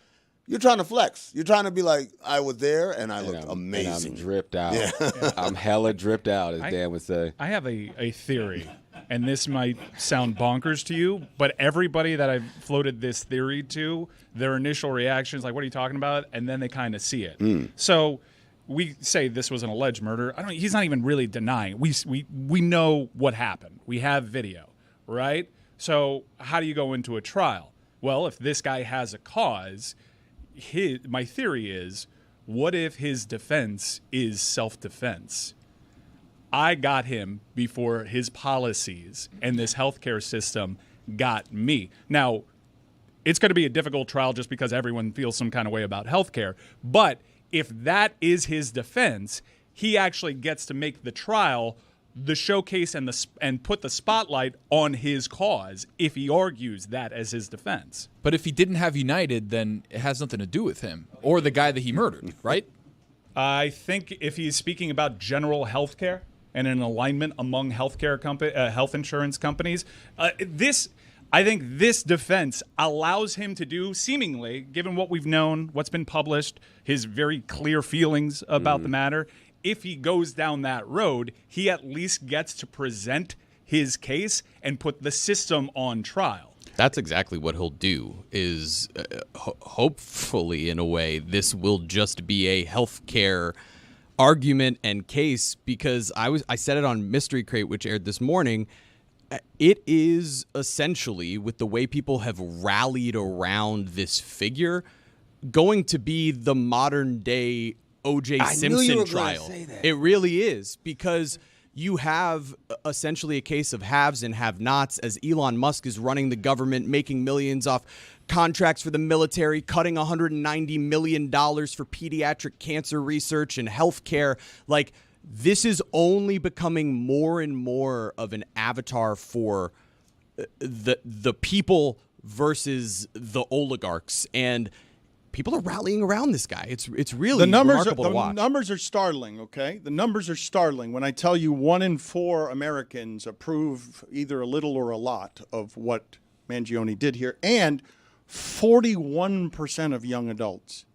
You're trying to flex. You're trying to be like, I was there and I looked amazing. And I'm dripped out. Yeah. I'm hella dripped out, as Dan would say. I have a theory, and this might sound bonkers to you, but everybody that I've floated this theory to, their initial reaction is like, what are you talking about? And then they kind of see it. So we say this was an alleged murder. He's not even really denying. We know what happened. We have video, right? So how do you go into a trial? Well, if this guy has a cause, my theory is, what if his defense is self-defense? I got him before his policies and this healthcare system got me. Now, it's going to be a difficult trial just because everyone feels some kind of way about healthcare, but if that is his defense, he actually gets to make the trial, the showcase, and put the spotlight on his cause if he argues that as his defense. But if he didn't have United, then it has nothing to do with him or the guy that he murdered, right? I think if he's speaking about general health care and an alignment among health insurance companies, I think this defense allows him to do, seemingly, given what we've known, what's been published, his very clear feelings about the matter. If he goes down that road, he at least gets to present his case and put the system on trial. That's exactly what he'll do, is hopefully, in a way, this will just be a healthcare argument and case, because I said it on Mystery Crate, which aired this morning. It is essentially, with the way people have rallied around this figure, going to be the modern day O.J. Simpson trial. It really is, because you have essentially a case of haves and have-nots as Elon Musk is running the government, making millions off contracts for the military, cutting $190 million for pediatric cancer research and healthcare. Like, this is only becoming more and more of an avatar for the people versus the oligarchs, and people are rallying around this guy. It's really remarkable to watch. The numbers are startling, okay? The numbers are startling. When I tell you 1 in 4 Americans approve either a little or a lot of what Mangione did here, and 41% of young adults.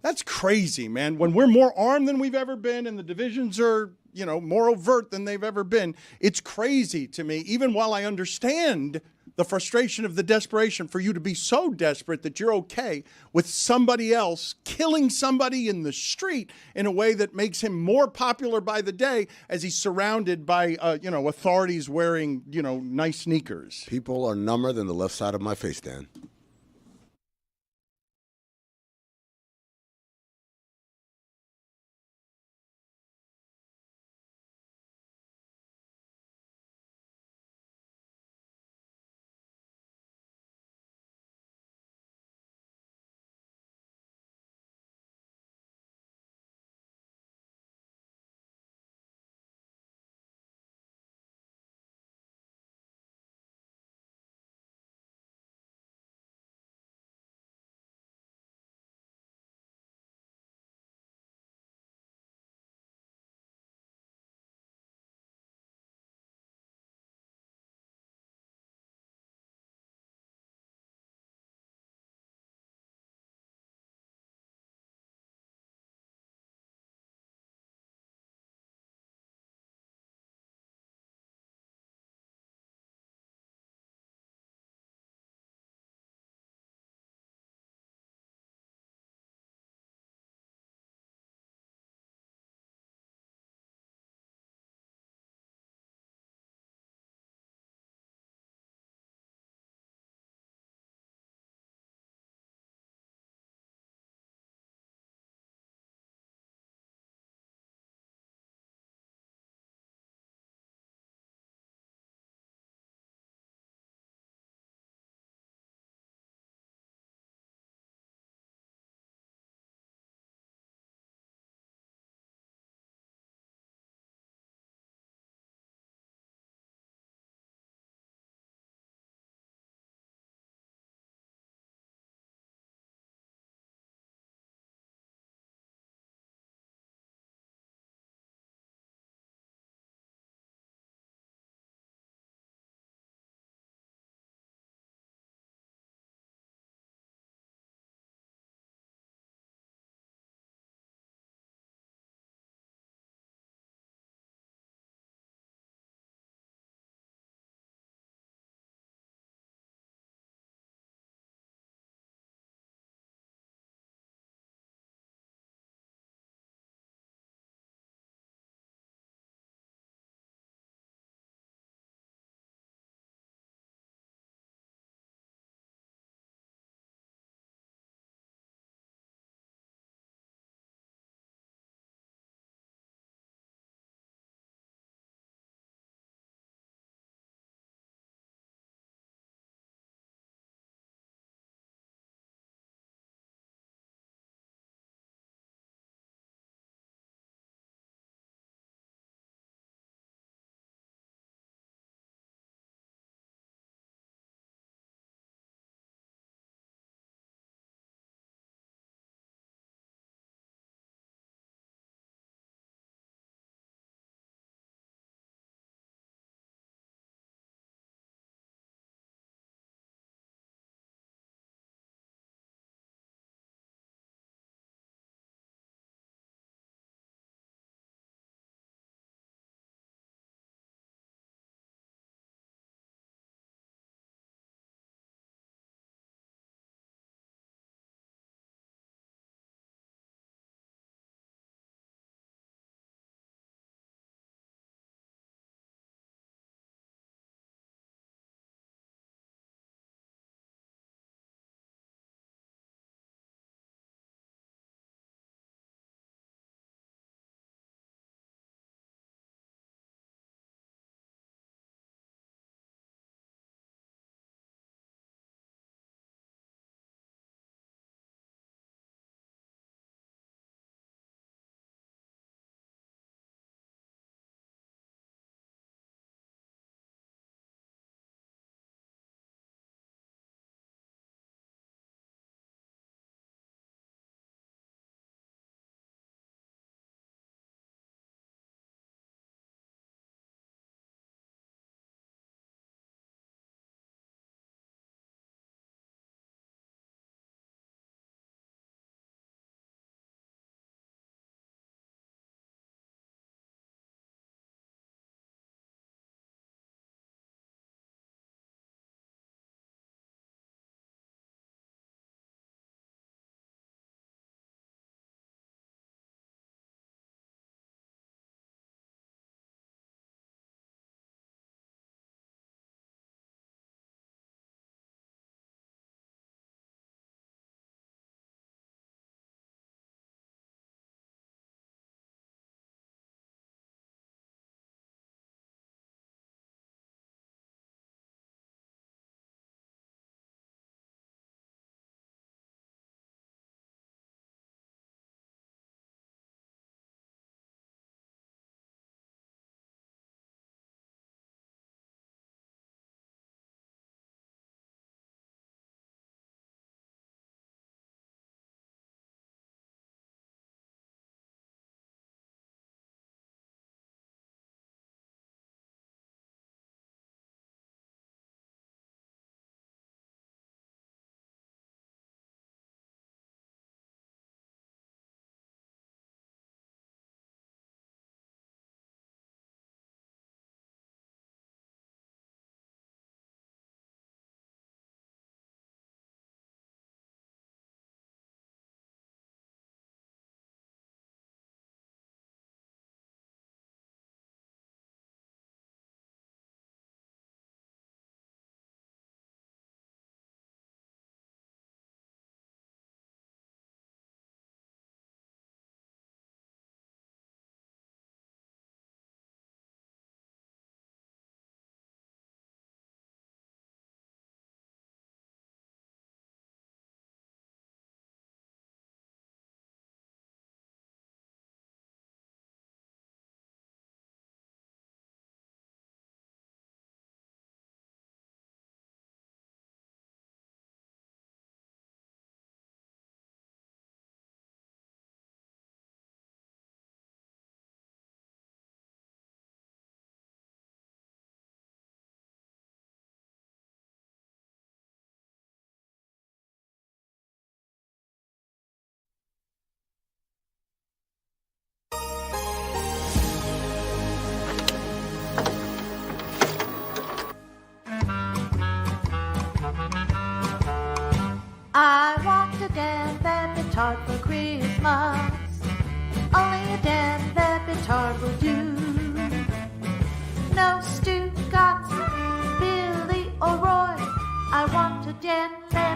That's crazy, man. When we're more armed than we've ever been and the divisions are, more overt than they've ever been, it's crazy to me, even while I understand the frustration of the desperation for you to be so desperate that you're okay with somebody else killing somebody in the street in a way that makes him more popular by the day as he's surrounded by, authorities wearing, nice sneakers. People are number than the left side of my face, Dan.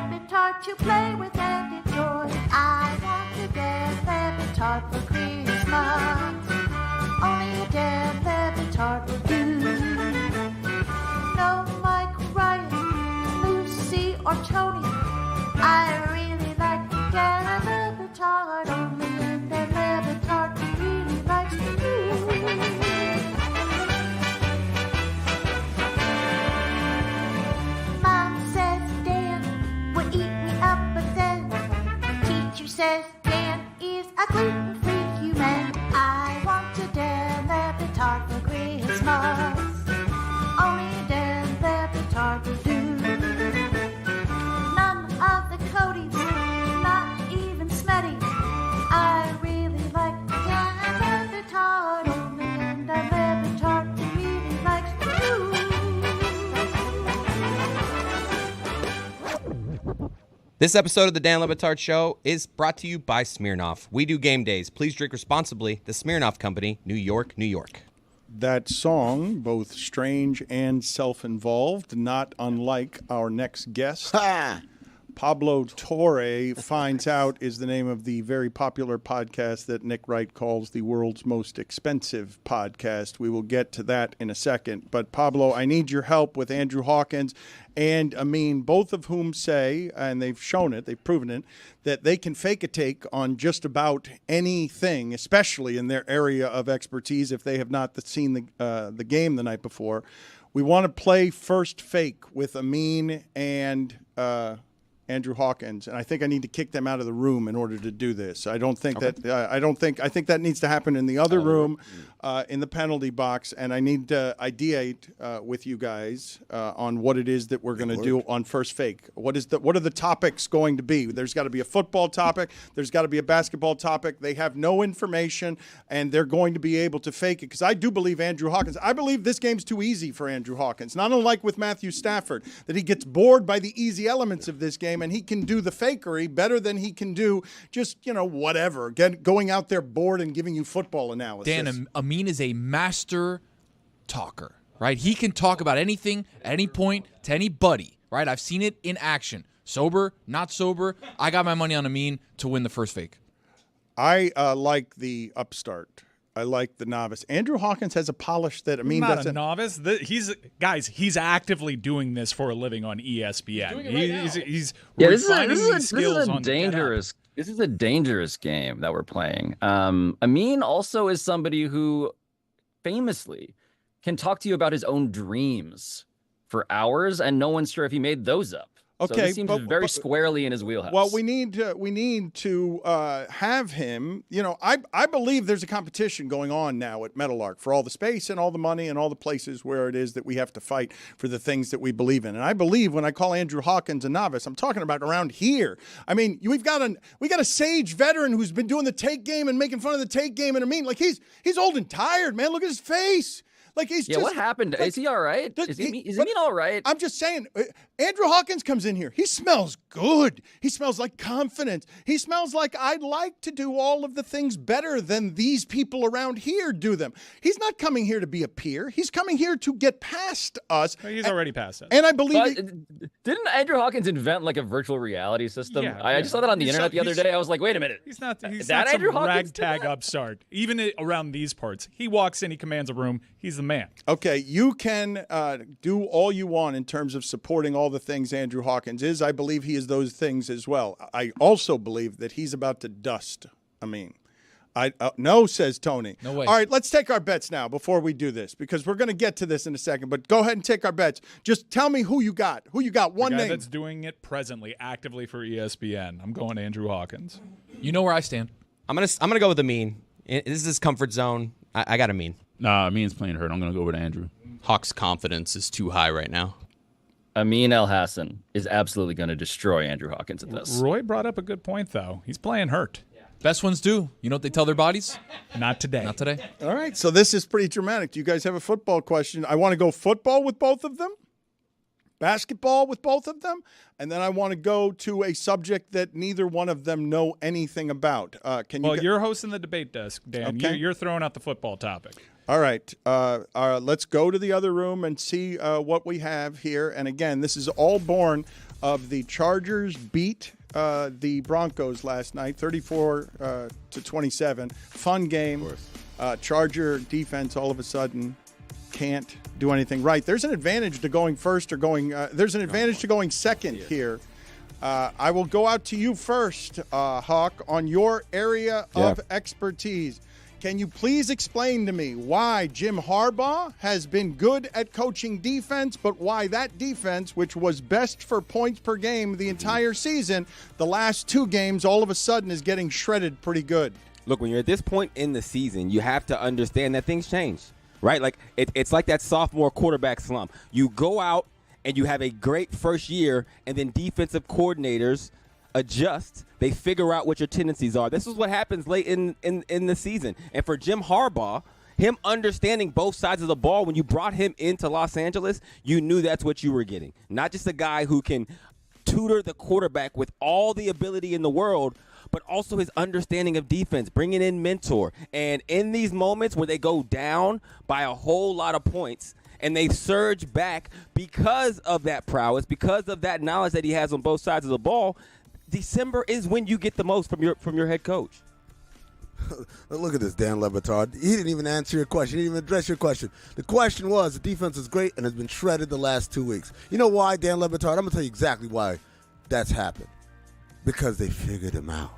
Le Batard to play with and enjoy. I want a Dan Le Batard for Christmas. Only a Dan Le Batard will do. No Mike, Ryan, Lucy, or Tony. I really like Dan Le Batard. Only a Dan Le Batard really likes to do. Mom says Dan will eat me up, but then teacher says Dan is a gluten-free human. I want a Dan Le Batard for Christmas. Only Dan Le Batard will do. None of the Codys, not even Smetty. I really like Dan Le Batard. Only Dan Le Batard really likes to do. This episode of the Dan Le Batard Show is brought to you by Smirnoff. We do game days. Please drink responsibly. The Smirnoff Company, New York, New York. That song, both strange and self-involved, not unlike our next guest. Pablo Torre Finds Out is the name of the very popular podcast that Nick Wright calls the world's most expensive podcast. We will get to that in a second. But Pablo, I need your help with Andrew Hawkins and Amin, both of whom say, and they've shown it, they've proven it, that they can fake a take on just about anything, especially in their area of expertise if they have not seen the game the night before. We want to play first fake with Amin and Andrew Hawkins, and I think I need to kick them out of the room in order to do this. I don't think that I think that needs to happen in the other room, in the penalty box, and I need to ideate with you guys on what it is that we're going to do on first fake. What are the topics going to be? There's got to be a football topic. There's got to be a basketball topic. They have no information, and they're going to be able to fake it because I do believe Andrew Hawkins. I believe this game's too easy for Andrew Hawkins. Not unlike with Matthew Stafford, that he gets bored by the easy elements of this game. And he can do the fakery better than he can do just, whatever, going out there bored and giving you football analysis. Dan, Amin is a master talker, right? He can talk about anything at any point to anybody, right? I've seen it in action. Sober, not sober. I got my money on Amin to win the first fake. I like the upstart. I like the novice. Andrew Hawkins has a polish that Amin doesn't. Not a novice. He's actively doing this for a living on ESPN. He's refining these skills on dangerous. This is a dangerous game that we're playing. Amin also is somebody who famously can talk to you about his own dreams for hours, and no one's sure if he made those up. Okay, so this seems very squarely in his wheelhouse. Well, we need to have him. I believe there's a competition going on now at Meadowlark for all the space and all the money and all the places where it is that we have to fight for the things that we believe in. And I believe when I call Andrew Hawkins a novice, I'm talking about around here. I mean, we got a sage veteran who's been doing the take game and making fun of the take game, and he's old and tired, man. Look at his face. What happened? Is he all right? Is Amin all right? I'm just saying, Andrew Hawkins comes in here. He smells good. He smells like confidence. He smells like I'd like to do all of the things better than these people around here do them. He's not coming here to be a peer. He's coming here to get past us. He's already past us. And I believe didn't Andrew Hawkins invent like a virtual reality system? Yeah, I just saw that on the internet the other day. I was like, wait a minute. He's not Andrew some Hawkins ragtag upstart. Even around these parts, he walks in, he commands a room. He's the man. Okay, you can do all you want in terms of supporting all the things Andrew Hawkins is. I believe he is those things as well. I also believe that he's about to dust Amin. No, says Tony. No way. All right, let's take our bets now before we do this because we're going to get to this in a second. But go ahead and take our bets. Just tell me who you got. Who you got? One the guy name. That's doing it presently, actively for ESPN. I'm going Andrew Hawkins. You know where I stand. I'm gonna go with Amin. This is his comfort zone. I got Amin. Nah, Amin's playing hurt. I'm gonna go with Andrew. Hawk's confidence is too high right now. Amin El Hassan is absolutely going to destroy Andrew Hawkins at this. Roy brought up a good point, though. He's playing hurt. Best ones do. You know what they tell their bodies? Not today. Not today. All right, so this is pretty dramatic. Do you guys have a football question? I want to go football with both of them, basketball with both of them, and then I want to go to a subject that neither one of them know anything about. You're hosting the debate desk, Dan. Okay. You're throwing out the football topic. All right. Let's go to the other room and see what we have here. And again, this is all born of the Chargers beat the Broncos last night, 34-27. Fun game. Charger defense all of a sudden can't do anything right. There's an advantage to going first or going. There's an advantage to going second here. I will go out to you first, Hawk, on your area of expertise. Can you please explain to me why Jim Harbaugh has been good at coaching defense, but why that defense, which was best for points per game the entire season, the last 2 games all of a sudden is getting shredded pretty good? Look, when you're at this point in the season, you have to understand that things change, right? Like it's like that sophomore quarterback slump. You go out and you have a great first year, and then defensive coordinators adjust. They figure out what your tendencies are. This is what happens late in the season. And for Jim Harbaugh, him understanding both sides of the ball, when you brought him into Los Angeles, you knew that's what you were getting. Not just a guy who can tutor the quarterback with all the ability in the world, but also his understanding of defense, bringing in mentor. And in these moments where they go down by a whole lot of points and they surge back because of that prowess, because of that knowledge that he has on both sides of the ball, December is when you get the most from your head coach. Look at this, Dan Le Batard. He didn't even answer your question. He didn't even address your question. The question was, the defense is great and has been shredded the last 2 weeks. You know why, Dan Le Batard? I'm going to tell you exactly why that's happened. Because they figured him out.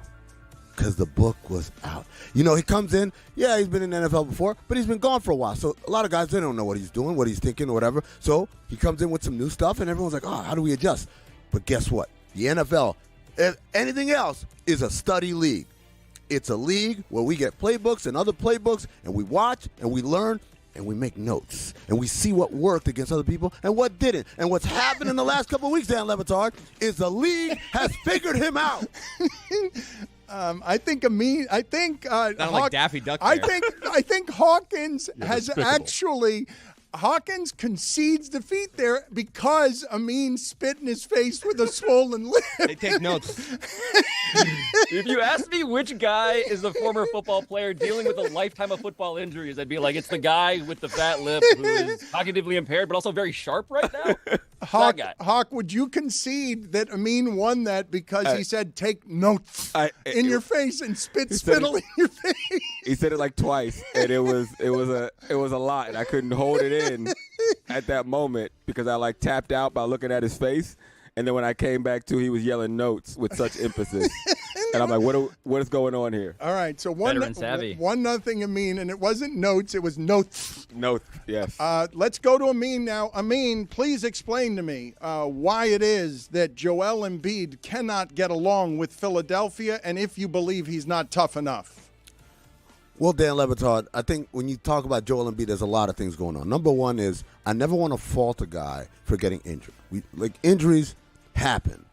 Because the book was out. You know, he comes in, yeah, he's been in the NFL before, but he's been gone for a while. So a lot of guys, they don't know what he's doing, what he's thinking or whatever. So he comes in with some new stuff, and everyone's like, oh, how do we adjust? But guess what? The NFL, if anything else, is a study league. It's a league where we get playbooks and other playbooks, and we watch and we learn and we make notes and we see what worked against other people and what didn't. And what's happened in the last couple of weeks, Dan Le Batard, is the league has figured him out. I think Amin. I think like Daffy Duck. I think Hawkins has actually. Hawkins concedes defeat there because Amin spit in his face with a swollen lip. They take notes. If you ask me which guy is a former football player dealing with a lifetime of football injuries, I'd be like, it's the guy with the fat lip who is cognitively impaired but also very sharp right now. Hawk, would you concede that Amin won that because he said take notes in your face and spittle in your face? He said it like twice, and it was a lot, and I couldn't hold it in at that moment because I like tapped out by looking at his face, and then when I came back to, he was yelling notes with such emphasis, and I'm like, what is going on here? All right, so 1-0 Amin, and it wasn't notes, it was notes. Notes, yes. Let's go to Amin now. Amin, please explain to me why it is that Joel Embiid cannot get along with Philadelphia, and if you believe he's not tough enough. Well, Dan Le Batard, I think when you talk about Joel Embiid, there's a lot of things going on. Number one is I never want to fault a guy for getting injured. Injuries happen.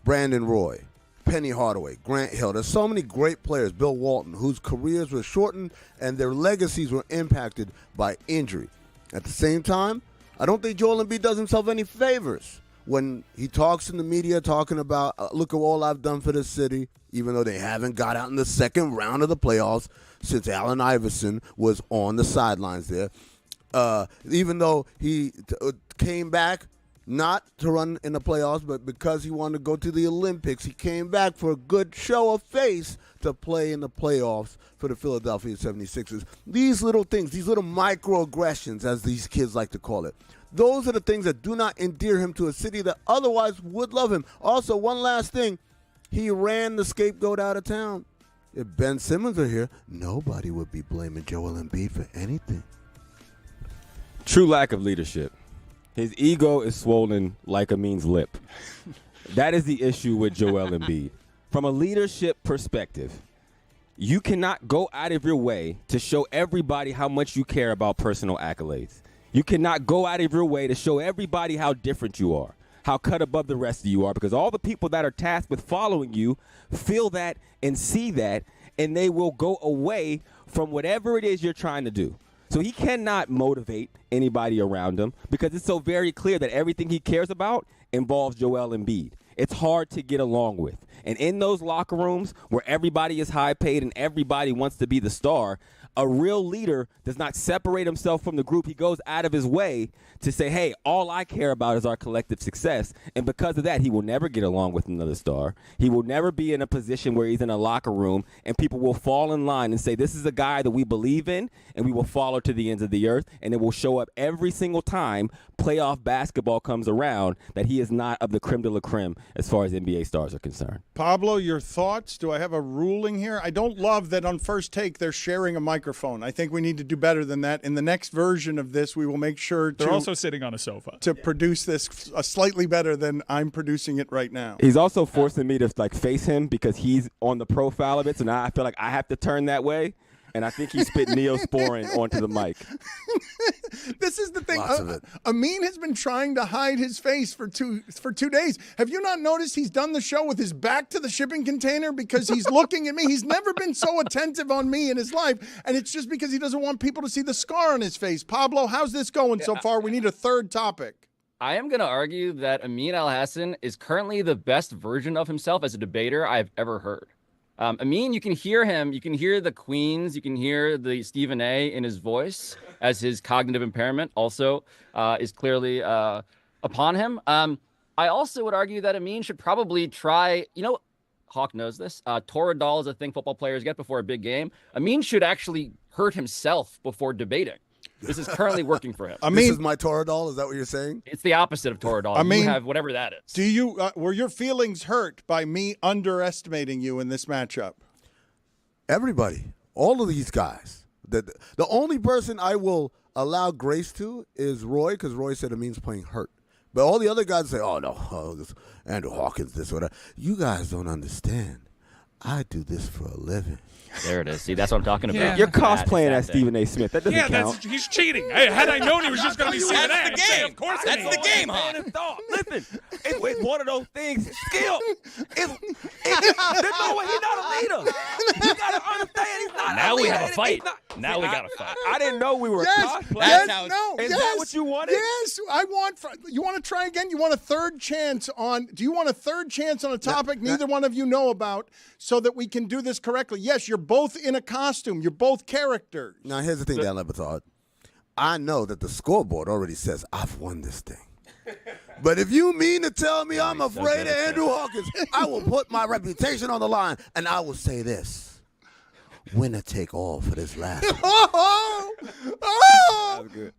Brandon Roy, Penny Hardaway, Grant Hill. There's so many great players, Bill Walton, whose careers were shortened and their legacies were impacted by injury. At the same time, I don't think Joel Embiid does himself any favors when he talks in the media talking about, look at all I've done for this city, even though they haven't got out in the second round of the playoffs since Allen Iverson was on the sidelines there. Even though he came back not to run in the playoffs, but because he wanted to go to the Olympics, he came back for a good show of face to play in the playoffs for the Philadelphia 76ers. These little things, these little microaggressions, as these kids like to call it, those are the things that do not endear him to a city that otherwise would love him. Also, one last thing, he ran the scapegoat out of town. If Ben Simmons were here, nobody would be blaming Joel Embiid for anything. True lack of leadership. His ego is swollen like Amin's lip. That is the issue with Joel Embiid. From a leadership perspective, you cannot go out of your way to show everybody how much you care about personal accolades. You cannot go out of your way to show everybody how different you are, how cut above the rest of you are, because all the people that are tasked with following you feel that and see that, and they will go away from whatever it is you're trying to do. So he cannot motivate anybody around him because it's so very clear that everything he cares about involves Joel Embiid. It's hard to get along with. And in those locker rooms where everybody is high paid and everybody wants to be the star, A real leader does not separate himself from the group. He goes out of his way to say, hey, all I care about is our collective success. And because of that, he will never get along with another star. He will never be in a position where he's in a locker room and people will fall in line and say, this is a guy that we believe in, and we will follow to the ends of the earth. And it will show up every single time playoff basketball comes around that he is not of the creme de la creme as far as NBA stars are concerned. Pablo, your thoughts? Do I have a ruling here? I don't love that on First Take they're sharing a microphone. I think we need to do better than that. In the next version of this, we will make sure They're also sitting on a sofa. To produce this slightly better than I'm producing it right now. He's also forcing me to face him because he's on the profile of it, so now I feel like I have to turn that way. And I think he spit Neosporin onto the mic. This is the thing. Amin has been trying to hide his face for two days. Have you not noticed he's done the show with his back to the shipping container because he's looking at me? He's never been so attentive on me in his life, and it's just because he doesn't want people to see the scar on his face. Pablo, how's this going so far? We need a third topic. I am going to argue that Amin Al-Hassan is currently the best version of himself as a debater I've ever heard. Amin, you can hear him. You can hear the Queens. You can hear the Stephen A. in his voice as his cognitive impairment also is clearly upon him. I also would argue that Amin should probably try, Hawk knows this. Toradol is a thing football players get before a big game. Amin should actually hurt himself before debating. This is currently working for him. This is my Toradol? Is that what you're saying? It's the opposite of Toradol. You have whatever that is. Do you were your feelings hurt by me underestimating you in this matchup? Everybody. All of these guys. The only person I will allow grace to is Roy, because Roy said Amin's playing hurt. But all the other guys say, oh, no, this Andrew Hawkins, this or that. You guys don't understand. I do this for a living. There it is. See, that's what I'm talking about. Yeah. You're cosplaying as Stephen A. Smith. That doesn't count. He's cheating. Had I known he was just going to be Stephen A. That's the game. Of course That's the game, huh? Listen, it's one of those things. Skill. There's no way he's not a leader. You got to understand he's not Now a leader. we have a fight. Now we got a fight. I didn't know we were cosplaying. Is that what you wanted? Yes, I want. You want to try again? You want a third chance on? Do you want a third chance on a topic neither one of you know about, so that we can do this correctly? Yes, you're both in a costume. You're both characters. Now, here's the thing, Dan Le Batard. I know that the scoreboard already says I've won this thing. But if you mean to tell me I'm afraid of Andrew Hawkins, I will put my reputation on the line, and I will say this. Winner take all for this last one. That was good.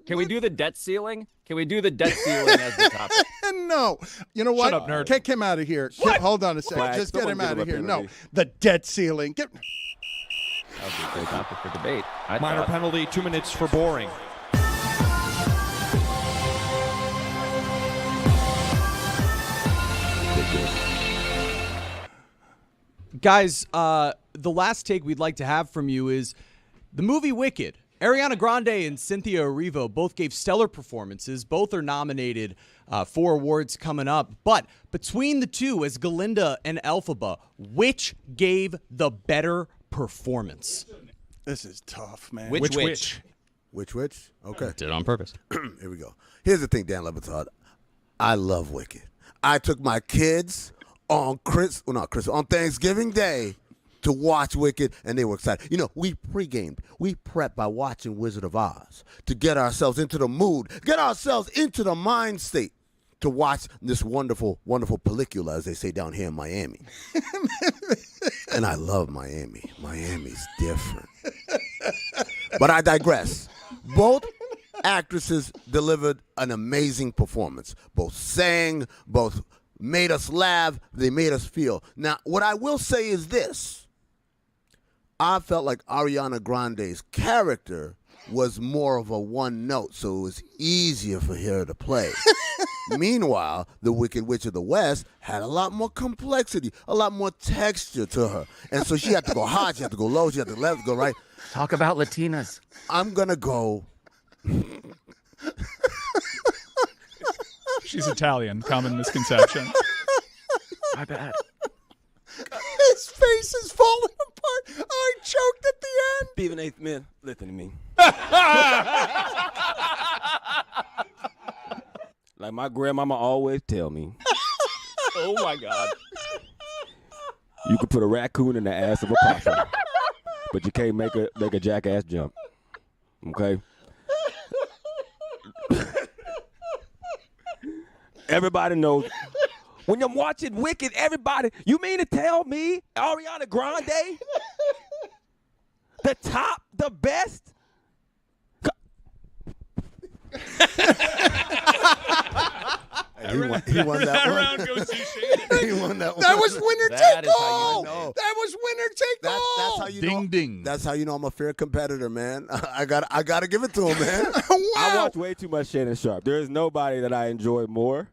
Can we do the debt ceiling? Can we do the debt ceiling as the topic? No. You know what? Shut up, nerd. Kick him out of here. Hold on a second. Just get him out of here. No. The debt ceiling. That would be a great topic for debate. Minor penalty, 2 minutes for boring. Guys, the last take we'd like to have from you is the movie Wicked. Ariana Grande and Cynthia Erivo both gave stellar performances. Both are nominated for awards coming up. But between the two, as Galinda and Elphaba, which gave the better performance? This is tough, man. Which? Which? Okay. Did it on purpose. Here we go. Here's the thing, Dan Le Batard. I love Wicked. I took my kids on Thanksgiving Day to watch Wicked, and they were excited. We pre-gamed. We prepped by watching Wizard of Oz to get ourselves into the mood, get ourselves into the mind state to watch this wonderful, wonderful pellicula, as they say down here in Miami. And I love Miami. Miami's different. But I digress. Both actresses delivered an amazing performance. Both sang, both made us laugh, they made us feel. Now, what I will say is this. I felt like Ariana Grande's character was more of a one note, so it was easier for her to play. Meanwhile, the Wicked Witch of the West had a lot more complexity, a lot more texture to her. And so she had to go high, she had to go low, she had to left, go right. Talk about Latinas. I'm going to go. She's Italian. Common misconception. My bad. His face is falling apart. I choked at the end. Stephen A. Smith, listen to me. Like my grandmama always tell me. Oh, my God. You could put a raccoon in the ass of a possum, but you can't make a jackass jump. Okay. Everybody knows. When I'm watching Wicked, everybody, you mean to tell me Ariana Grande, the best? He won that one. round goes to Shane. He won that one. That was winner That take is how you all. know. That was winner take all. That's how you know. Ding ding. That's how you know I'm a fair competitor, man. I got to give it to him, man. I Wow. watch way too much Shannon Sharp. There is nobody that I enjoy more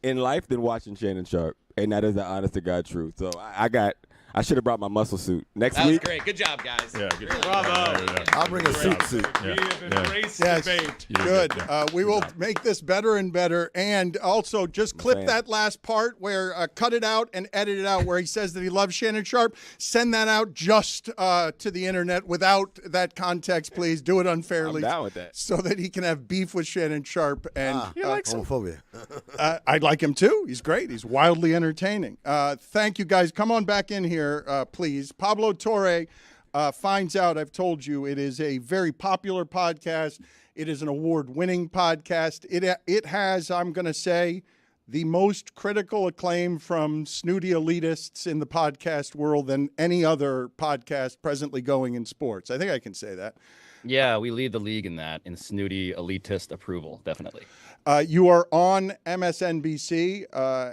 in life than watching Shannon Sharp, and that is the honest to God truth. So I should have brought my muscle suit next That was week. great. Good job, guys. Yeah, good. Bravo. I'll bring a suit. We have embraced Yes. debate. Good. We will make this better and better. And also, just clip fan. that last part where cut it out and edit it out where he says that he loves Shannon Sharp. Send that out just to the internet without that context, please. Do it unfairly. I'm down with that. So that he can have beef with Shannon Sharp. And Homophobia. I'd like him too. He's great. He's wildly entertaining. Thank you, guys. Come on back in here, please. Pablo Torre finds out, I've told you, it is a very popular podcast. It is an award-winning podcast. It has, I'm going to say, the most critical acclaim from snooty elitists in the podcast world than any other podcast presently going in sports. I think I can say that. Yeah, we lead the league in that, in snooty elitist approval, definitely. You are on MSNBC,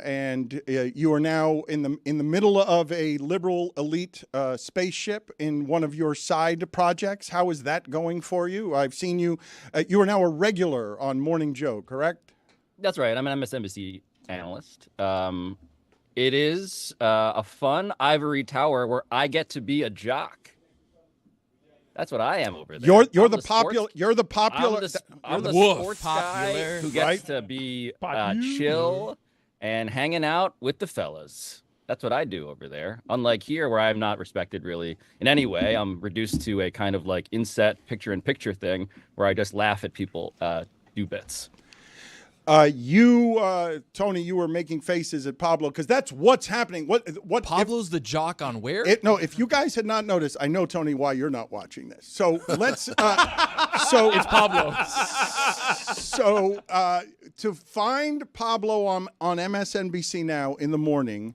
and you are now in the middle of a liberal elite spaceship in one of your side projects. How is that going for you? I've seen you. You are now a regular on Morning Joe, correct? That's right. I'm an MSNBC analyst. It is a fun ivory tower where I get to be a jock. That's what I am over there. You're the popular. You're the popular. I'm the Woof. sports Popular. guy who gets to be chill and hanging out with the fellas. That's what I do over there. Unlike here, where I'm not respected really in any way. I'm reduced to a kind of like inset picture-in-picture thing where I just laugh at people do bits. Tony, you were making faces at Pablo because that's what's happening. What Pablo's the jock on where? No, if you guys had not noticed, I know, Tony, why you're not watching this. So let's. So It's Pablo. So to find Pablo on MSNBC now in the morning,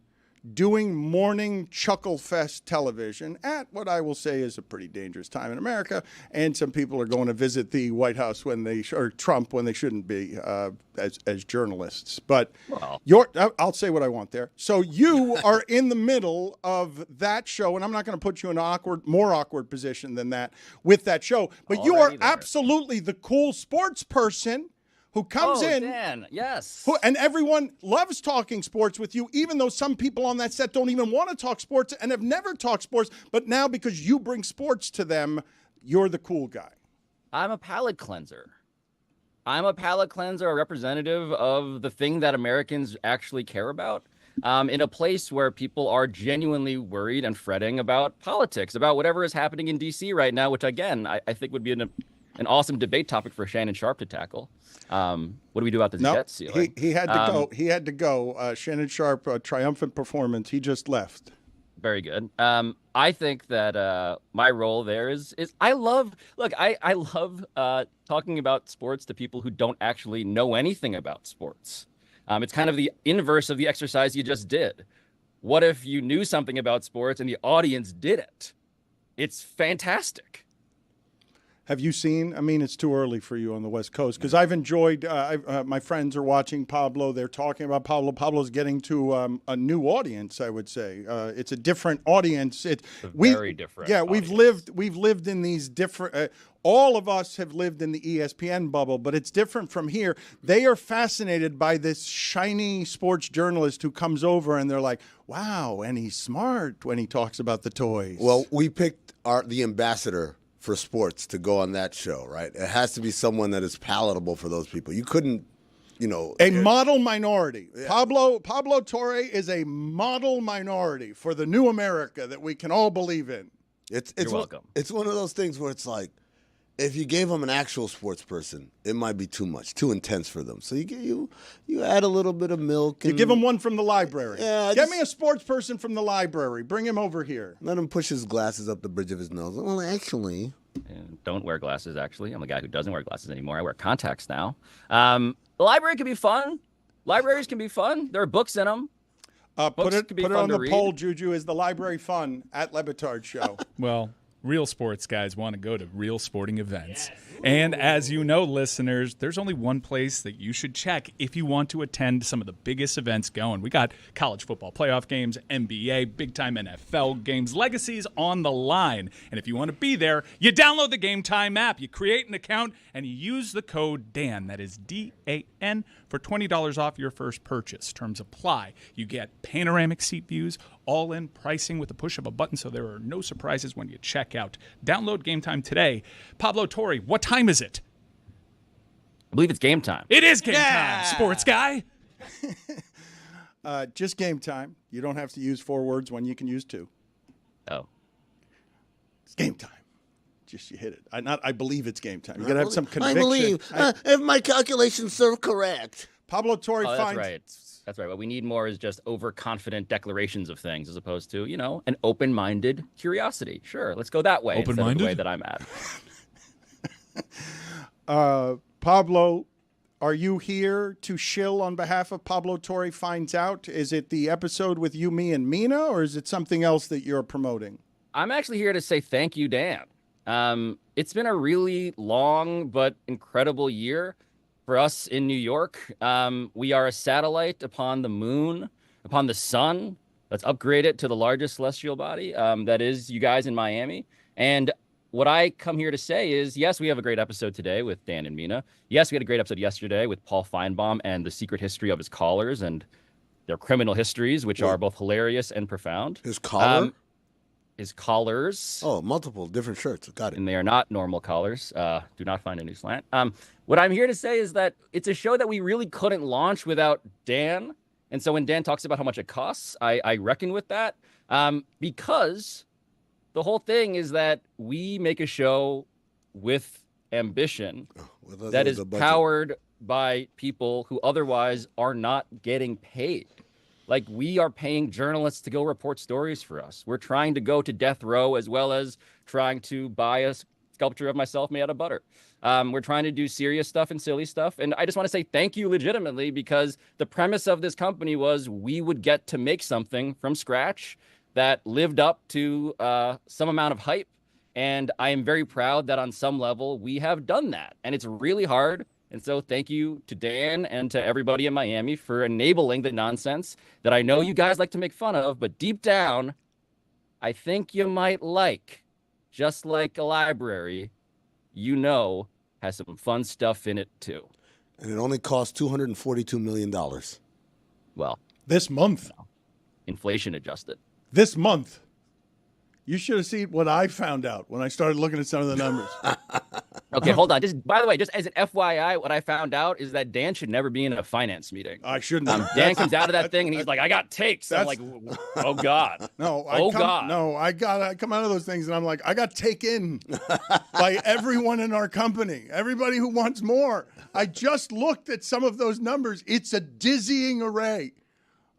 doing morning Chuckle Fest television at what I will say is a pretty dangerous time in America, and some people are going to visit the White House or Trump when they shouldn't be as journalists. But I'll say what I want there. So you are in the middle of that show, and I'm not going to put you in an more awkward position than that with that show. But you are absolutely the cool sports person who comes in, Dan, yes. and everyone loves talking sports with you, even though some people on that set don't even want to talk sports and have never talked sports. But now, because you bring sports to them, you're the cool guy. I'm a palate cleanser. A representative of the thing that Americans actually care about. In a place where people are genuinely worried and fretting about politics, about whatever is happening in D.C. right now, which, again, I think would be an awesome debate topic for Shannon Sharp to tackle. What do we do about the debt ceiling? He had to go. He had to go. Shannon Sharp, a triumphant performance. He just left. Very good. I think that my role there is I love talking about sports to people who don't actually know anything about sports. It's kind of the inverse of the exercise you just did. What if you knew something about sports and the audience didn't? It's fantastic. Have you seen? I mean, it's too early for you on the West Coast because I've enjoyed. My friends are watching Pablo. They're talking about Pablo. Pablo's getting to a new audience. I would say it's a different audience. Very different. Yeah, audience. we've lived in these different. All of us have lived in the ESPN bubble, but it's different from here. They are fascinated by this shiny sports journalist who comes over, and they're like, "Wow!" And he's smart when he talks about the toys. Well, we picked the ambassador for sports to go on that show, right? It has to be someone that is palatable for those people. You couldn't, a model minority. Yeah. Pablo Torre is a model minority for the new America that we can all believe in. You're welcome. It's one of those things where it's like, if you gave them an actual sports person, it might be too much, too intense for them. So you add a little bit of milk. You give them one from the library. Yeah, Get me a sports person from the library. Bring him over here. Let him push his glasses up the bridge of his nose. Well, actually. And don't wear glasses, actually. I'm a guy who doesn't wear glasses anymore. I wear contacts now. The library can be fun. Libraries can be fun. There are books in them. Put it on the poll, Juju. Is the library fun at Le Batard Show? Well, real sports guys want to go to real sporting events. And as you know, listeners, there's only one place that you should check if you want to attend some of the biggest events going. We got college football playoff games, NBA, big-time NFL games, legacies on the line. And if you want to be there, you download the Game Time app, you create an account, and you use the code DAN, that is D-A-N, for $20 off your first purchase. Terms apply. You get panoramic seat views, all-in pricing with the push of a button, so there are no surprises when you check out. Download Game Time today. Pablo Torre, what time is it? I believe it's game time. It is game time, sports guy. Just game time. You don't have to use 4 words when you can use 2. Oh. It's game time. Just you hit it. I believe it's game time. You got to have some conviction. I believe. If my calculations serve correct. Pablo Torre that's finds... right. That's right. What we need more is just overconfident declarations of things as opposed to, an open-minded curiosity. Sure, let's go that way instead of the way that I'm at. Pablo, are you here to shill on behalf of Pablo Torre Finds Out? Is it the episode with you, me, and Mina, or is it something else that you're promoting? I'm actually here to say thank you, Dan. It's been a really long but incredible year for us in New York. We are a satellite upon the moon, upon the sun. Let's upgrade it to the largest celestial body. That is you guys in Miami. And what I come here to say is, yes, we have a great episode today with Dan and Mina. Yes, we had a great episode yesterday with Paul Feinbaum and the secret history of his callers and their criminal histories, which are both hilarious and profound. His collar? His collars. Oh, multiple different shirts. Got it. And they are not normal collars. Do not find a new slant. What I'm here to say is that it's a show that we really couldn't launch without Dan. And so when Dan talks about how much it costs, I reckon with that. Because the whole thing is that we make a show with ambition that is powered by people who otherwise are not getting paid. Like, we are paying journalists to go report stories for us. We're trying to go to death row as well as trying to buy a sculpture of myself made out of butter. We're trying to do serious stuff and silly stuff. And I just want to say thank you legitimately, because the premise of this company was we would get to make something from scratch that lived up to some amount of hype. And I am very proud that on some level we have done that. And it's really hard. And so thank you to Dan and to everybody in Miami for enabling the nonsense that I know you guys like to make fun of, but deep down, I think you might like, just like a library, has some fun stuff in it too. And it only cost $242 million. Well, this month. Inflation adjusted. This month. You should have seen what I found out when I started looking at some of the numbers. Okay, hold on. By the way, just as an FYI, what I found out is that Dan should never be in a finance meeting. I shouldn't. Dan comes out of that thing and he's like, I got takes. I'm like, oh, God. No, I come out of those things and I'm like, I got taken by everyone in our company. Everybody who wants more. I just looked at some of those numbers. It's a dizzying array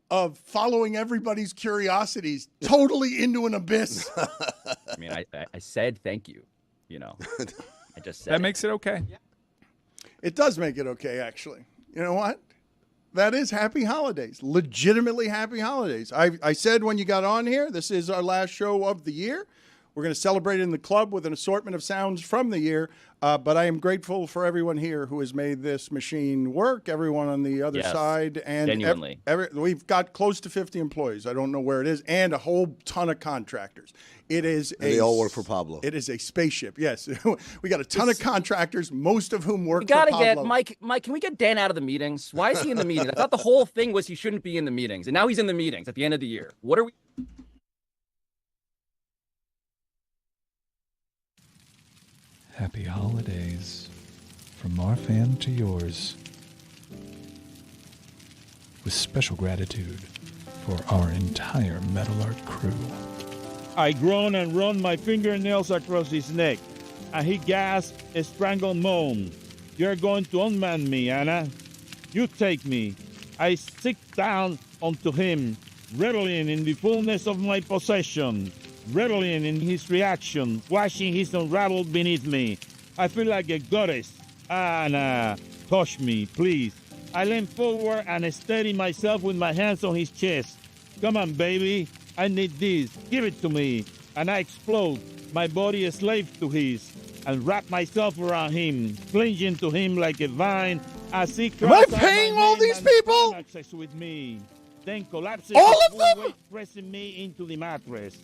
of following everybody's curiosities totally into an abyss. I mean, I said thank you, I just said that makes it okay. Yeah. It does make it okay, actually. You know what? That is happy holidays. Legitimately happy holidays. I said when you got on here, this is our last show of the year. We're going to celebrate in the club with an assortment of sounds from the year. But I am grateful for everyone here who has made this machine work, everyone on the other side. And genuinely. We've got close to 50 employees. I don't know where it is. And a whole ton of contractors. They all work for Pablo. It is a spaceship, yes. We got a ton of contractors, most of whom work for Pablo. Mike, can we get Dan out of the meetings? Why is he in the meetings? I thought the whole thing was he shouldn't be in the meetings. And now he's in the meetings at the end of the year. What are we... Happy holidays from our fan to yours, with special gratitude for our entire Metal Art crew. I groan and run my fingernails across his neck. and he gasped a strangled moan. You're going to unman me, Anna. You take me. I sit down onto him, reveling in the fullness of my possession, reveling in his reaction, watching his unravel beneath me. I feel like a goddess. Anna, touch me, please. I lean forward and steady myself with my hands on his chest. Come on, baby. I need this. Give it to me. And I explode, my body a slave to his, and wrap myself around him, clinging to him like a vine as he Am I paying all these people? With me. Then collapses All his of them? full weight, pressing me into the mattress.